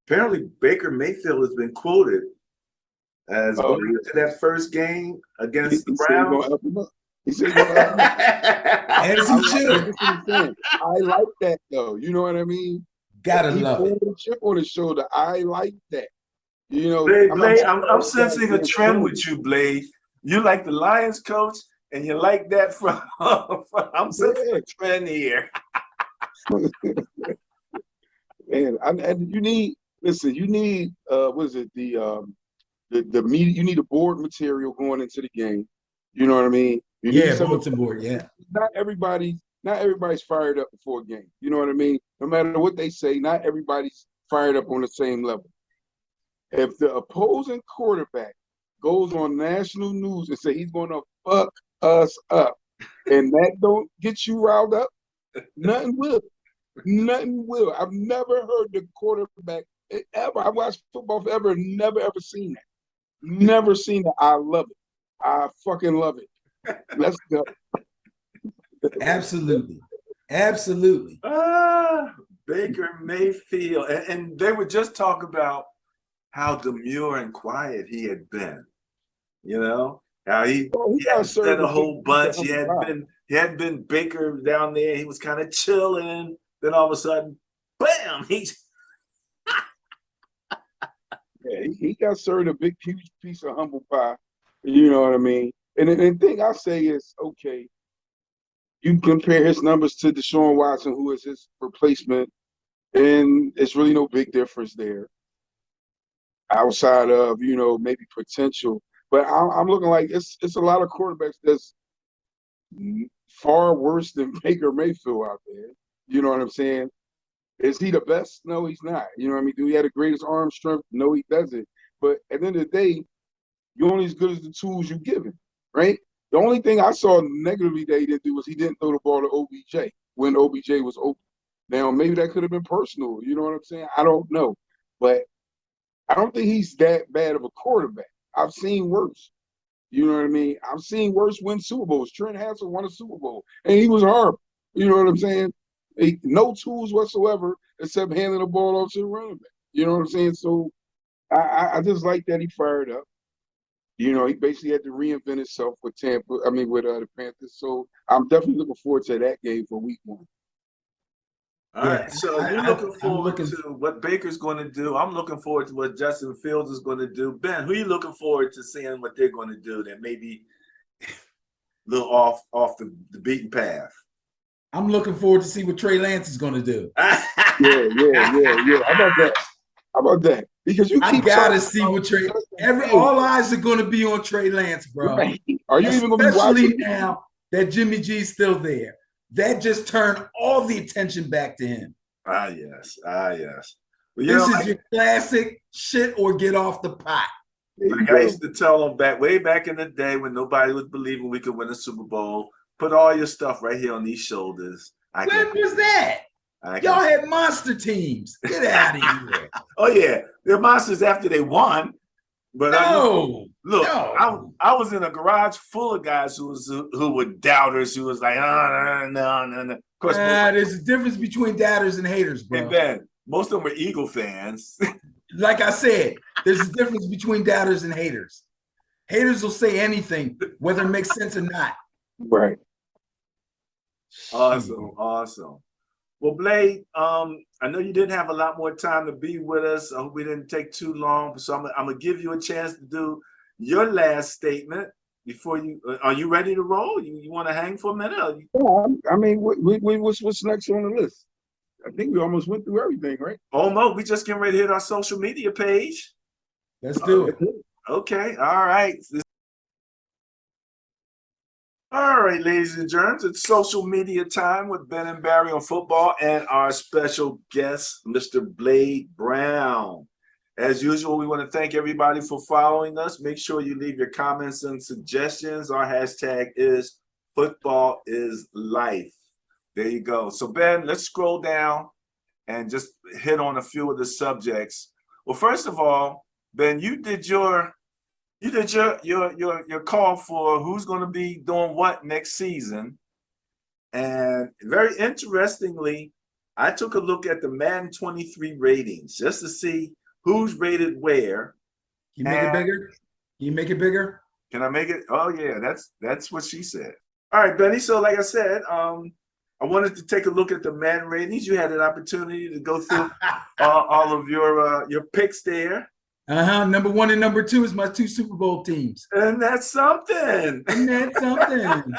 apparently, Baker Mayfield has been quoted as going into that first game against the Browns. He said he's going to help him out. As he should. I like that, though. You know what I mean? Gotta love it. He chip on his shoulder. I like that. You know, Blade, I'm sensing a trend with you, Blade. You like the Lions coach, and you like that from I'm sensing a trend here. And you need what is it, the media, you need a board material going into the game. You know what I mean? You need bulletin board, yeah. Not everybody's fired up before a game. You know what I mean? No matter what they say, not everybody's fired up on the same level. If the opposing quarterback goes on national news and say he's going to fuck us up, and that don't get you riled up, nothing will. Nothing will. I've never heard the quarterback ever. I watched football forever, never ever seen that. Never seen that. I love it. I fucking love it. Let's go. Absolutely. Absolutely. Baker Mayfield. And they would just talk about how demure and quiet he had been. You know? How he hadn't said a whole bunch. He hadn't been Baker down there. He was kind of chilling. Then all of a sudden, bam! He got served a big, huge piece of humble pie. You know what I mean? And the thing I say is, okay, you compare his numbers to Deshaun Watson, who is his replacement, and it's really no big difference there outside of, maybe potential. But I'm looking like it's a lot of quarterbacks that's far worse than Baker Mayfield out there. You know what I'm saying? Is he the best? No, he's not. You know what I mean? Do he have the greatest arm strength? No, he doesn't. But at the end of the day, you're only as good as the tools you give him, right? The only thing I saw negatively that he didn't do was he didn't throw the ball to OBJ when OBJ was open. Now, maybe that could have been personal. You know what I'm saying? I don't know. But I don't think he's that bad of a quarterback. I've seen worse. You know what I mean? I've seen worse win Super Bowls. Trent Hansel won a Super Bowl, and he was horrible. You know what I'm saying? No tools whatsoever except handing the ball off to the running back. You know what I'm saying? So I just like that he fired up. He basically had to reinvent himself with the Panthers. So I'm definitely looking forward to that game for week 1. All right. So you're looking forward to what Baker's going to do. I'm looking forward to what Justin Fields is going to do. Ben, who are you looking forward to seeing what they're going to do that maybe a little off the beaten path? I'm looking forward to see what Trey Lance is going to do. Yeah. How about that? Because I gotta see what Trey. All eyes are going to be on Trey Lance, bro. Right. Are you even going to be watching? Especially now that Jimmy G's still there. That just turned all the attention back to him. Yes. Well, this is your classic shit or get off the pot. Like I used to tell them way back in the day when nobody was believing we could win a Super Bowl, put all your stuff right here on these shoulders. When was that? Y'all had monster teams. Get out of here. Oh, yeah. They're monsters after they won. But I was in a garage full of guys who were doubters, who was like, no. Of course, there's a difference between doubters and haters, bro. And Ben, most of them were Eagle fans. Like I said, there's a difference between doubters and haters. Haters will say anything, whether it makes sense or not. Right. Awesome. Well, Blade, I know you didn't have a lot more time to be with us. I hope we didn't take too long. So I'm going to give you a chance to do your last statement before you – are you ready to roll? You want to hang for a minute? Yeah, I mean, what's next on the list? I think we almost went through everything, right? Almost. We just getting ready to hit our social media page. Let's do it. Okay. All right. All right, ladies and gentlemen, it's social media time with Ben and Barry on football and our special guest, Mr. Blade Brown. As usual, we want to thank everybody for following us. Make sure you leave your comments and suggestions. Our hashtag is football is life. There you go. So Ben, let's scroll down and just hit on a few of the subjects. Well, first of all, Ben, you did your call for who's going to be doing what next season. And very interestingly, I took a look at the Madden 23 ratings just to see who's rated where. Can you make it bigger? Can you make it bigger? Can I make it? Oh yeah, that's what she said. All right, Benny. So like I said, I wanted to take a look at the Madden ratings. You had an opportunity to go through all of your picks there. Number 1 and number 2 is my 2 Super Bowl teams. And that's something. Isn't that something?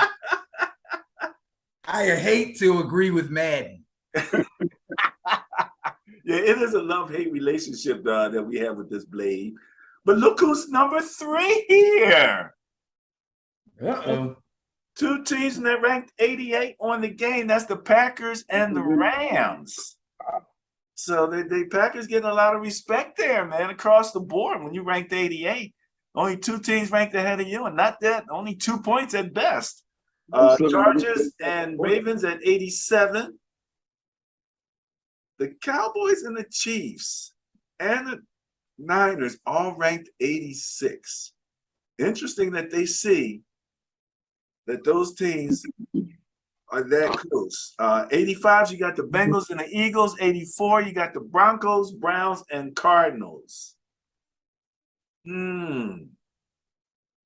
I hate to agree with Madden. Yeah, it is a love-hate relationship that we have with this blade. But look who's number 3 here. Uh-oh. 2 teams that ranked 88 on the game. That's the Packers and the Rams. So the Packers getting a lot of respect there, man, across the board. When you ranked 88, only 2 teams ranked ahead of you, and not that, only 2 points at best. Chargers and Ravens at 87. The Cowboys and the Chiefs and the Niners all ranked 86. Interesting that they see that those teams are that close. 85s, you got the Bengals and the Eagles. 84, you got the Broncos, Browns, and Cardinals.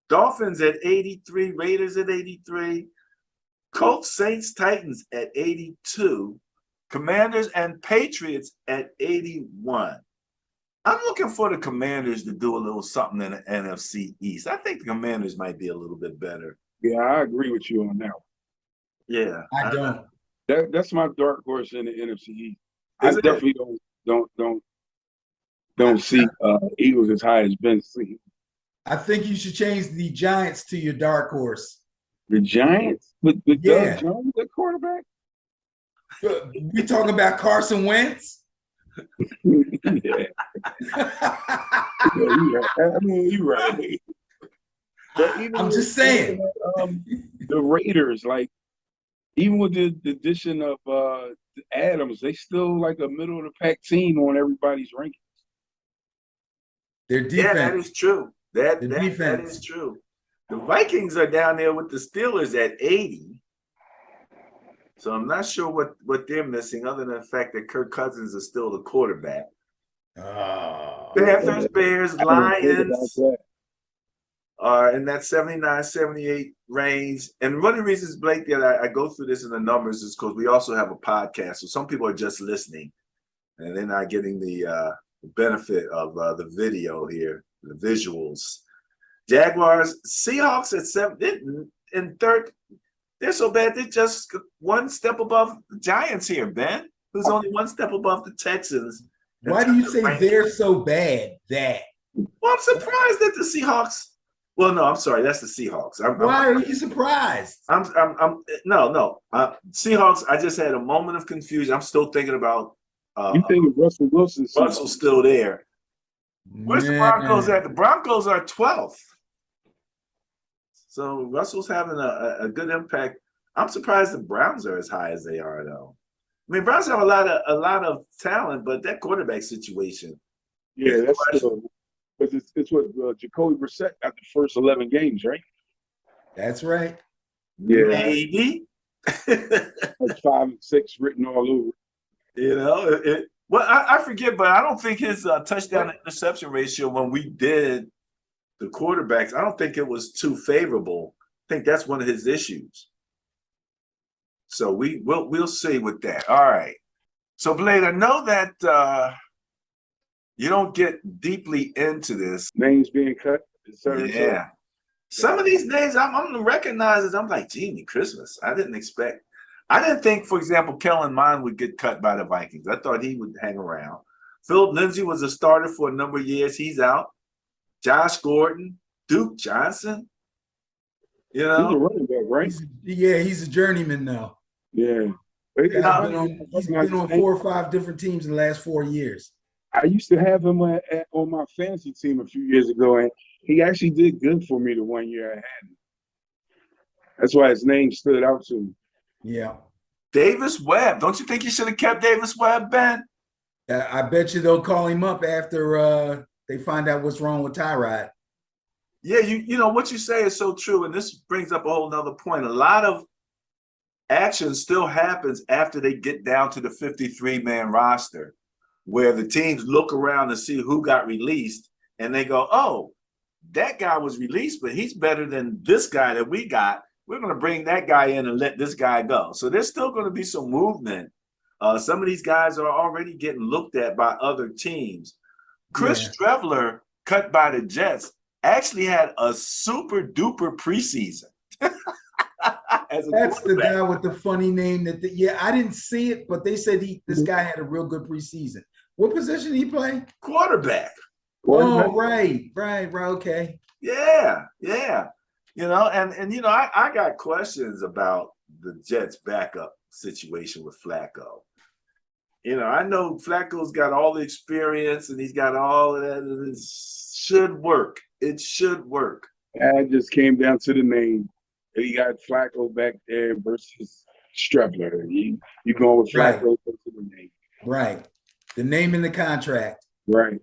Dolphins at 83, Raiders at 83, Colts, Saints, Titans at 82, Commanders and Patriots at 81. I'm looking for the Commanders to do a little something in the NFC East. I think the Commanders might be a little bit better. Yeah, I agree with you on that one. Yeah. I don't. That's my dark horse in the NFC East. Is I it? definitely don't see Eagles as high as Ben see. I think you should change the Giants to your dark horse. The Giants with Yeah. Doug Jones at quarterback. We talking about Carson Wentz? Yeah. You're right. I mean, you're right. But even I'm just saying. The Raiders, like, even with the addition of Adams, they still like a middle of the pack team on everybody's rankings. Their defense. Yeah, that is true. That defense. is true. The Vikings are down there with the Steelers at 80. So I'm not sure what they're missing other than the fact that Kirk Cousins is still the quarterback. Oh. Panthers, Bears, Lions That. are in that 79-78 range. And one of the reasons, Blake, that I go through this in the numbers is because we also have a podcast. So some people are just listening and they're not getting the benefit of the video here, the visuals. Jaguars, Seahawks at 7 in third. They're so bad, they're just one step above the Giants here, Ben, who's only one step above the Texans. Why do you say they're so bad that? Well, I'm surprised that the Seahawks. Well, no, I'm sorry, that's the Seahawks. Why are you surprised? No. Seahawks. I just had a moment of confusion. I'm still thinking about. You think of Russell Wilson? Russell's still there. Where's the Broncos at? The Broncos are 12th. So Russell's having a good impact. I'm surprised the Browns are as high as they are, though. I mean, Browns have a lot of talent, but that quarterback situation. Yeah, that's still. But it's what Jacoby Brissett got the first 11 games, right? That's right. Yeah, Maybe. like 5 and 6 written all over. You know, well, I forget, but I don't think his touchdown to interception ratio when we did the quarterbacks, I don't think it was too favorable. I think that's one of his issues. So we'll see with that. All right. So Blade, I know that you don't get deeply into this. Names being cut, et cetera. Yeah. Some of these names I'm recognizing. I'm like, gee, Christmas. I didn't think, for example, Kellen Mond would get cut by the Vikings. I thought he would hang around. Philip Lindsay was a starter for a number of years. He's out. Josh Gordon, Duke Johnson. You know, he's a running back, right? He's a journeyman now. Yeah. He's been on 4 or 5 different teams in the last 4 years. I used to have him on my fantasy team a few years ago, and he actually did good for me the 1 year I had him. That's why his name stood out to me. Yeah. Davis Webb. Don't you think you should have kept Davis Webb, Ben? I bet you they'll call him up after they find out what's wrong with Tyrod. Yeah, you know what you say is so true, and this brings up a whole nother point. A lot of action still happens after they get down to the 53-man roster, where the teams look around to see who got released, and they go, "Oh, that guy was released, but he's better than this guy that we got. We're going to bring that guy in and let this guy go." So there's still going to be some movement. Some of these guys are already getting looked at by other teams. Chris Streveler, cut by the Jets, actually had a super duper preseason. That's the guy with the funny name. I didn't see it, but they said this guy had a real good preseason. What position did he play? Quarterback. Oh, right. Okay. Yeah. You know, and you know, I got questions about the Jets' backup situation with Flacco. You know, I know Flacco's got all the experience and he's got all of that. It should work. It should work. It just came down to the name. You got Flacco back there versus Streveler. You going with Flacco versus the name. Right. The name in the contract. Right.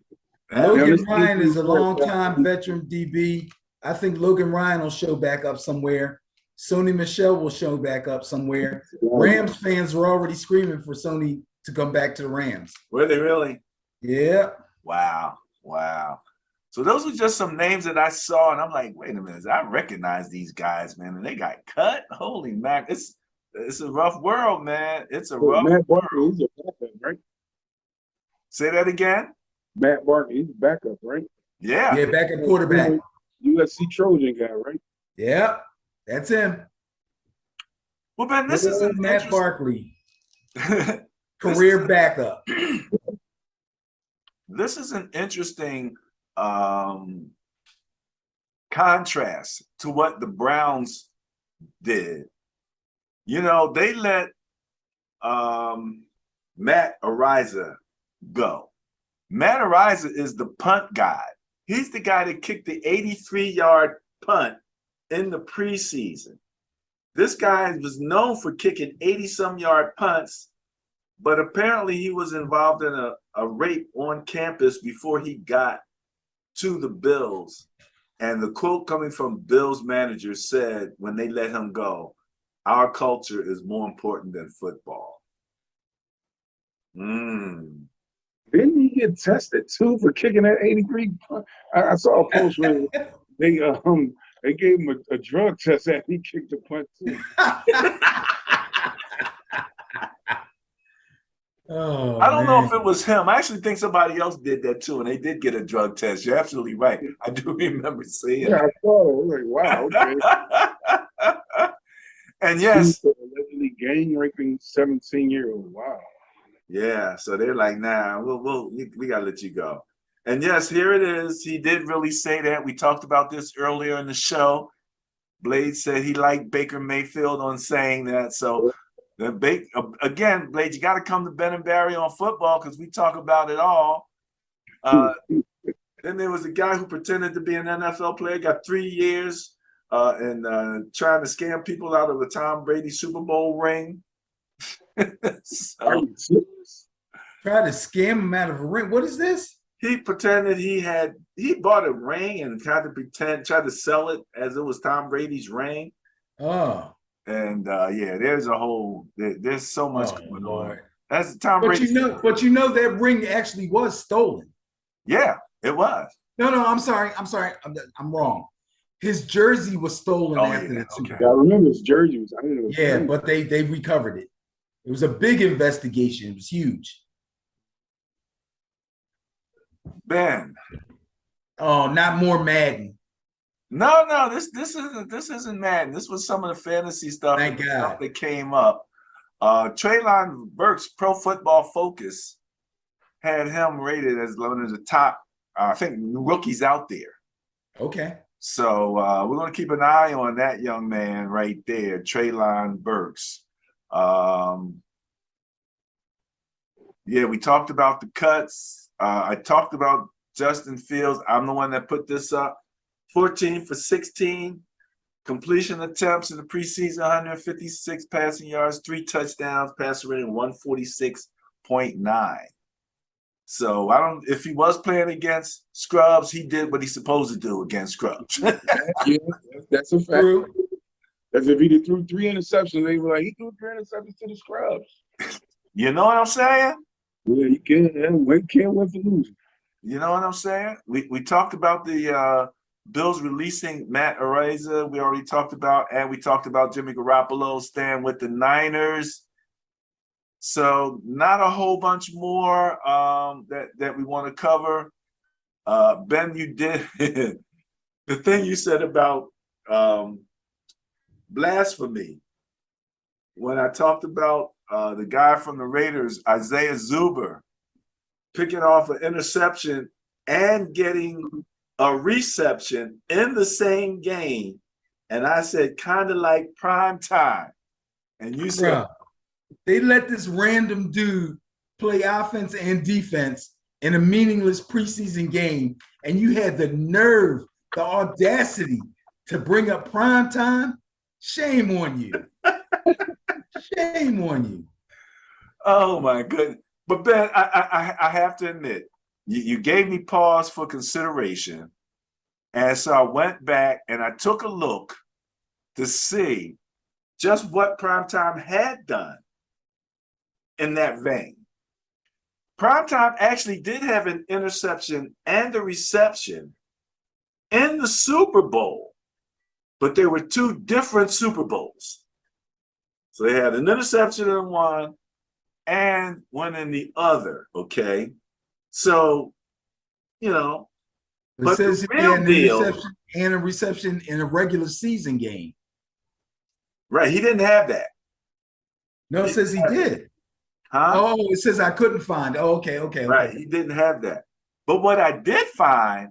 Logan Ryan is a long-time veteran DB. I think Logan Ryan will show back up somewhere. Sony Michel will show back up somewhere. Rams fans were already screaming for Sony to come back to the Rams. Were they really? Yeah. Wow. So those were just some names that I saw, and I'm like, wait a minute, I recognize these guys, man, and they got cut. Holy man, it's a rough world, man. It's a rough Matt world. Barkley, he's a backup, right? Say that again. Matt Barkley, he's a backup, right? Yeah, backup quarterback. USC Trojan guy, right? Yeah, that's him. Well, Ben, this is Matt Barkley, career backup. This is an interesting contrast to what the Browns did. You know, they let Matt Ariza go. Matt Ariza is the punt guy. He's the guy that kicked the 83-yard punt in the preseason. This guy was known for kicking 80-some-yard punts, but apparently he was involved in a rape on campus before he got to the Bills. And the quote coming from Bills manager said when they let him go, "Our culture is more important than football." Didn't he get tested too for kicking that 83? I saw a post where they gave him a drug test after he kicked the punt too. I don't know if it was him. I actually think somebody else did that too, and they did get a drug test. You're absolutely right. I do remember seeing it. Yeah, I saw it. I was like, wow, okay. And yes, allegedly gang raping 17-year-old. Wow. Yeah, so they're like, nah, we gotta let you go. And yes, here it is. He did really say that. We talked about this earlier in the show. Blade said he liked Baker Mayfield on saying that. So again, Blade, you got to come to Ben and Barry on football because we talk about it all. Then there was a guy who pretended to be an NFL player, got 3 years and trying to scam people out of a Tom Brady Super Bowl ring. Are you serious? Try to scam him out of a ring. What is this? He pretended he bought a ring and tried to sell it as it was Tom Brady's ring. Oh. And there's so much going on. That's Tom Brady. But you know that ring actually was stolen. Yeah, it was. No, I'm sorry. I'm wrong. His jersey was stolen after the Super Bowl. I remember his jersey. But they recovered it. It was a big investigation. It was huge. Ben. Oh, not more Madden. No, this isn't Madden. This was some of the fantasy stuff that came up. Treylon Burks, Pro Football Focus, had him rated as one of the top, I think, rookies out there. Okay. So we're going to keep an eye on that young man right there, Treylon Burks. We talked about the cuts. I talked about Justin Fields. I'm the one that put this up. 14 for 16 completion attempts in the preseason, 156 passing yards, 3 touchdowns, passer rating 146.9. So I don't. If he was playing against scrubs, he did what he's supposed to do against scrubs. Yeah, that's a fact. True. As if he threw 3 interceptions, they were like, he threw 3 interceptions to the scrubs. You know what I'm saying? Yeah, you can't win for losing. You know what I'm saying? We talked about the Bills releasing Matt Araiza. We already talked about, and we talked about Jimmy Garoppolo staying with the Niners. So not a whole bunch more that we want to cover. Ben, you did the thing you said about blasphemy when I talked about the guy from the Raiders, Isaiah Zuber, picking off an interception and getting a reception in the same game. And I said, kind of like prime time. And you said, Bruh, they let this random dude play offense and defense in a meaningless preseason game, and you had the nerve, the audacity to bring up prime time. Shame on you. Shame on you. oh my goodness. But Ben, I have to admit, you gave me pause for consideration. And so I went back and I took a look to see just what Primetime had done in that vein. Primetime actually did have an interception and a reception in the Super Bowl, but there were 2 different Super Bowls. So they had an interception in one and one in the other, okay? So, you know, It but says the he had real an deal, interception and a reception in a regular season game. right, he didn't have that. No, it says he did. Huh? Oh, it says I couldn't find. Oh, okay. Right, he didn't have that. But what I did find,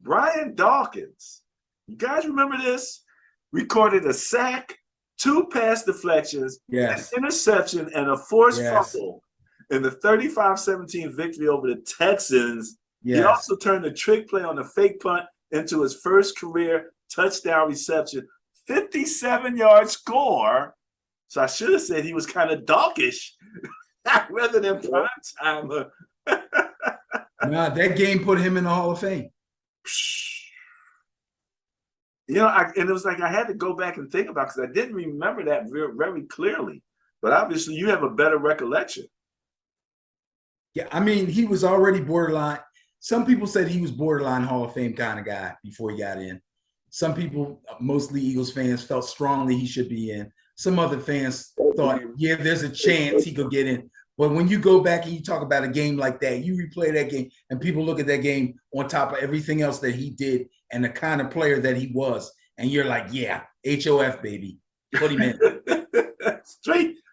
Brian Dawkins, you guys remember this? Recorded a sack, 2 pass deflections, Yes. an interception, and a forced Yes. fumble in the 35-17 victory over the Texans. He Yes. also turned a trick play on a fake punt into his first career touchdown reception, 57-yard score. So I should have said he was kind of dawkish rather than prime timer. Nah, that game put him in the Hall of Fame. You know, and it was like I had to go back and think about because I didn't remember that very, very clearly. But obviously, you have a better recollection. Yeah, I mean, he was already borderline. Some people said he was borderline Hall of Fame kind of guy before he got in. Some people, mostly Eagles fans, felt strongly he should be in. Some other fans thought, yeah, there's a chance he could get in. But when you go back and you talk about a game like that, you replay that game, and people look at that game on top of everything else that he did and the kind of player that he was, and you're like, yeah, HOF, baby. Put him in.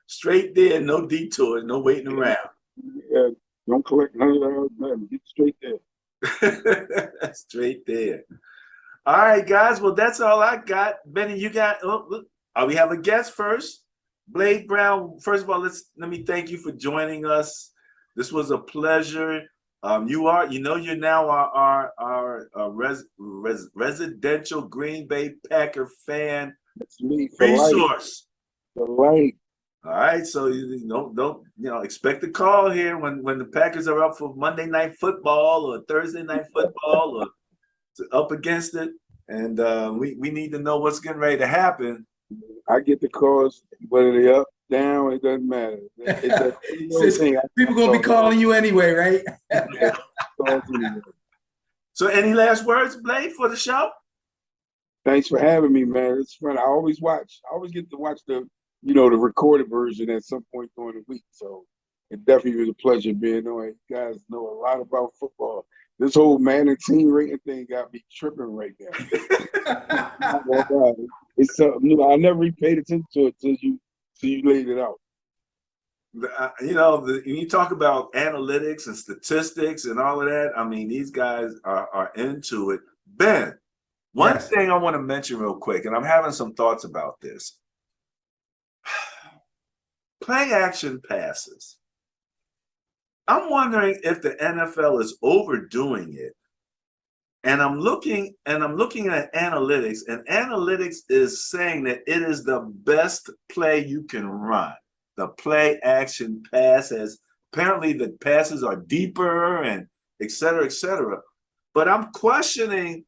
straight there, no detours, no waiting around. Yeah, don't collect none of that. Nothing. Get straight there. Straight there. All right, guys. Well, that's all I got. Benny, you got. Oh, look. We have a guest first. Blade Brown. First of all, let me thank you for joining us. This was a pleasure. You're now our residential Green Bay Packer fan That's me for resource. life. For life. All right, so don't expect a call here when the Packers are up for Monday Night Football or Thursday Night Football or up against it, and we need to know what's getting ready to happen. I get the calls, whether they're up, down, it doesn't matter. People gonna be calling you anyway, right? Yeah. So, any last words, Blade, for the show? Thanks for having me, man. It's fun. I always get to watch the recorded version at some point during the week. So it definitely was a pleasure being on. You guys know a lot about football. This whole Madden team rating thing got me tripping right now. It's something new. I never really paid attention to it till you laid it out. When you talk about analytics and statistics and all of that, I mean, these guys are into it. Ben, one thing I want to mention real quick, and I'm having some thoughts about this. Play action passes. I'm wondering if the NFL is overdoing it. And I'm looking at analytics, and analytics is saying that it is the best play you can run. The play action pass, as apparently the passes are deeper and et cetera, et cetera. But I'm questioning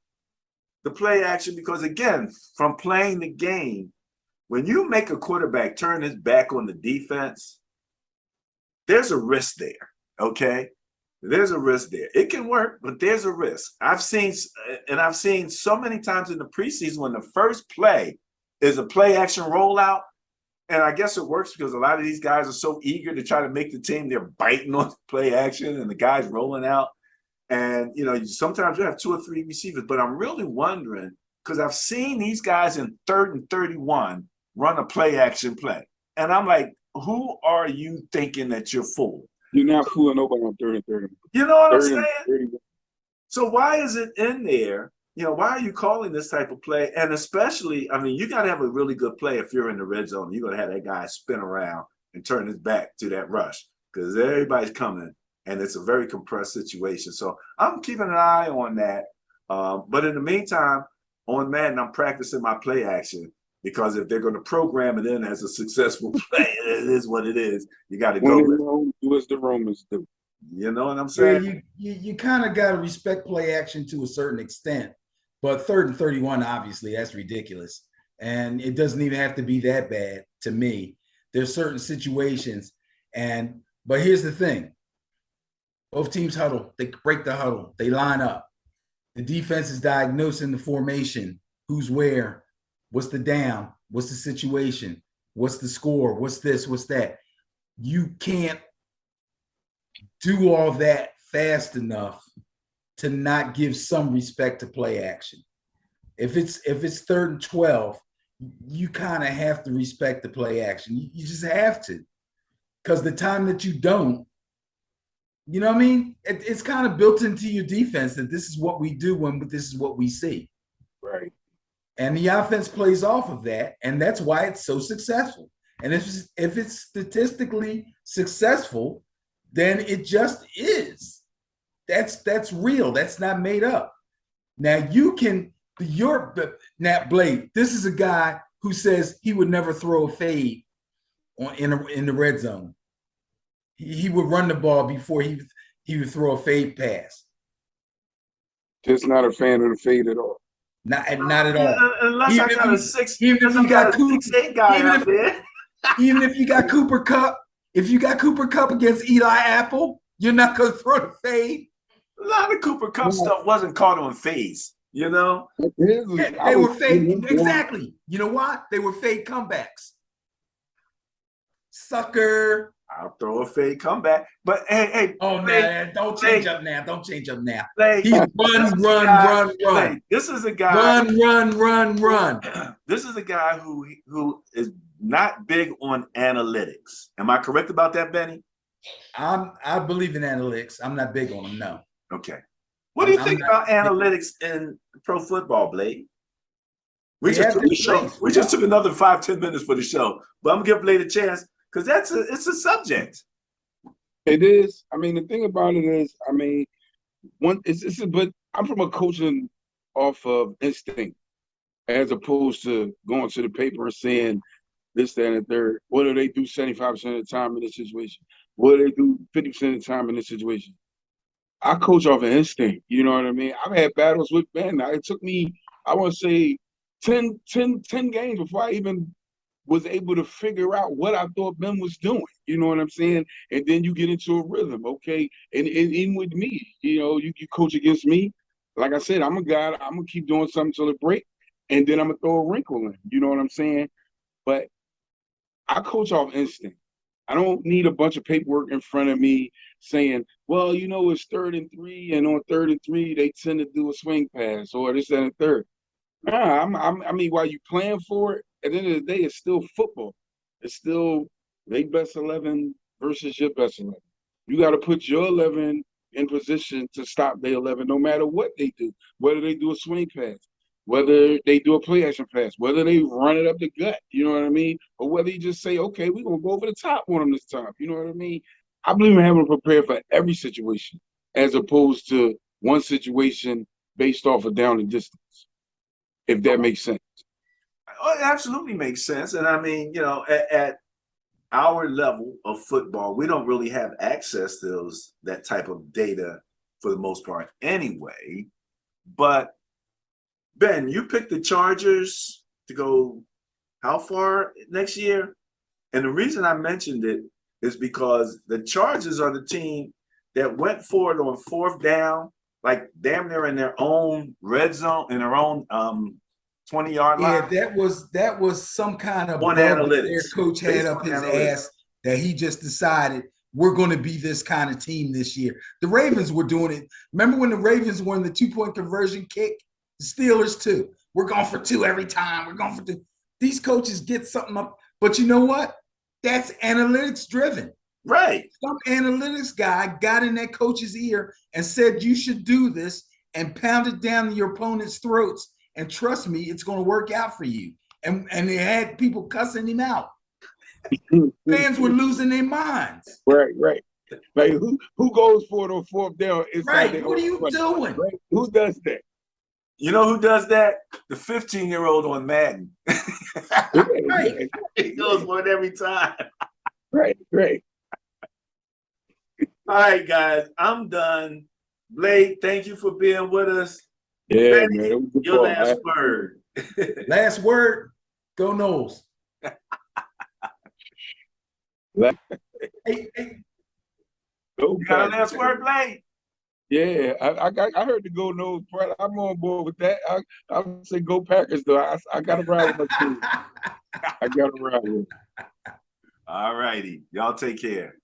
the play action because, again, from playing the game, when you make a quarterback turn his back on the defense, there's a risk there, okay? There's a risk there. It can work, but there's a risk. I've seen so many times in the preseason when the first play is a play action rollout, and I guess it works because a lot of these guys are so eager to try to make the team, they're biting on play action and the guy's rolling out. And, sometimes you have 2 or 3 receivers, but I'm really wondering because I've seen these guys in 3rd and 31 run a play action play. And I'm like, who are you thinking that you're fooling? You're not fooling nobody on 3rd and 30. You know what I'm 3rd and saying? 30. So why is it in there? Why are you calling this type of play? And especially, you got to have a really good play if you're in the red zone. You're going to have that guy spin around and turn his back to that rush because everybody's coming, and it's a very compressed situation. So I'm keeping an eye on that. But in the meantime, on Madden, I'm practicing my play action because if they're going to program it in as a successful play, it is what it is. You got to go with it. Do as the Romans do. You know what I'm saying? Yeah, you kind of got to respect play action to a certain extent, but 3rd and 31, obviously, that's ridiculous. And it doesn't even have to be that bad to me. There's certain situations, but here's the thing. Both teams huddle, they break the huddle, they line up. The defense is diagnosing the formation, who's where, what's the down, what's the situation, what's the score, what's this, what's that. You can't do all that fast enough to not give some respect to play action. If it's 3rd and 12, you kind of have to respect the play action. You just have to, because the time that you don't, you know what I mean? It's kind of built into your defense that this is what we do when this is what we see. Right. And the offense plays off of that, and that's why it's so successful. And if it's statistically successful, then it just is. That's real. That's not made up. Now Blade, this is a guy who says he would never throw a fade in the red zone. He would run the ball before he would throw a fade pass. Just not a fan of the fade at all. Not at all. Unless Even I got a 6'8" guy out there. Even if you got Cooper Kupp, against Eli Apple, you're not going to throw the fade. A lot of Cooper Kupp stuff wasn't caught on fades, They were fade. Exactly. You know what? They were fade comebacks. Sucker. I'll throw a fade comeback. But hey. Oh, man, don't change up now. Don't change up now. He's run. This is a guy. Run. This is a guy who is not big on analytics. Am I correct about that, Benny? I believe in analytics. I'm not big on them, no. Okay. What do you think about analytics in pro football, Blade? We just took another 5-10 minutes for the show, but I'm gonna give Blade a chance because it's a subject. It is. The thing about it is, but I'm from a coaching off of instinct, as opposed to going to the paper and saying this, that, and the third. What do they do 75% of the time in this situation? What do they do 50% of the time in this situation? I coach off of instinct. You know what I mean? I've had battles with Ben. It took me, I want to say, 10 games before I even was able to figure out what I thought Ben was doing. You know what I'm saying? And then you get into a rhythm, okay? And even with me, you coach against me. Like I said, I'm a guy, I'm going to keep doing something till it break, and then I'm going to throw a wrinkle in. You know what I'm saying? But I coach off instinct. I don't need a bunch of paperwork in front of me saying, well, it's 3rd and 3, and on 3rd and 3, they tend to do a swing pass or this, that, and third. Nah, while you playing for it, at the end of the day, it's still football. It's still they best 11 versus your best 11. You got to put your 11 in position to stop their 11, no matter what they do, whether they do a swing pass, whether they do a play action pass, whether they run it up the gut, you know what I mean? Or whether you just say, okay, we're going to go over the top on them this time, you know what I mean? I believe in having to prepare for every situation as opposed to one situation based off of down and distance, if that makes sense. Oh, it absolutely makes sense. And I mean, at our level of football, we don't really have access to that type of data for the most part anyway. But Ben, you picked the Chargers to go how far next year? And the reason I mentioned it is because the Chargers are the team that went for it on fourth down, like damn near in their own red zone, in their own 20-yard line. Yeah, that was some kind of On bug that analytics. their coach had Based up on his analytics. ass that he just decided we're going to be this kind of team this year. The Ravens were doing it. Remember when the Ravens were in the 2-point conversion kick? The Steelers too. We're going for 2 every time. We're going for 2. These coaches get something up, but you know what? That's analytics driven. Right. Some analytics guy got in that coach's ear and said you should do this and pounded down your opponent's throats. And trust me, it's going to work out for you. And they had people cussing him out. Fans were losing their minds. Right. Like who goes for it on fourth down? Right. What are you doing? Right? Who does that? You know who does that? The 15-year-old on Madden. Right. He goes for it every time. Right. All right, guys, I'm done. Blake, thank you for being with us. Yeah, Benny, man. It was your fun. last word. Last word, go Knowles. Hey, Go You got a back. last word, Blake? Yeah, I heard the go nose part. I'm on board with that. I would say go Packers though. I got to ride with my team. I got to ride with. All righty. Y'all take care.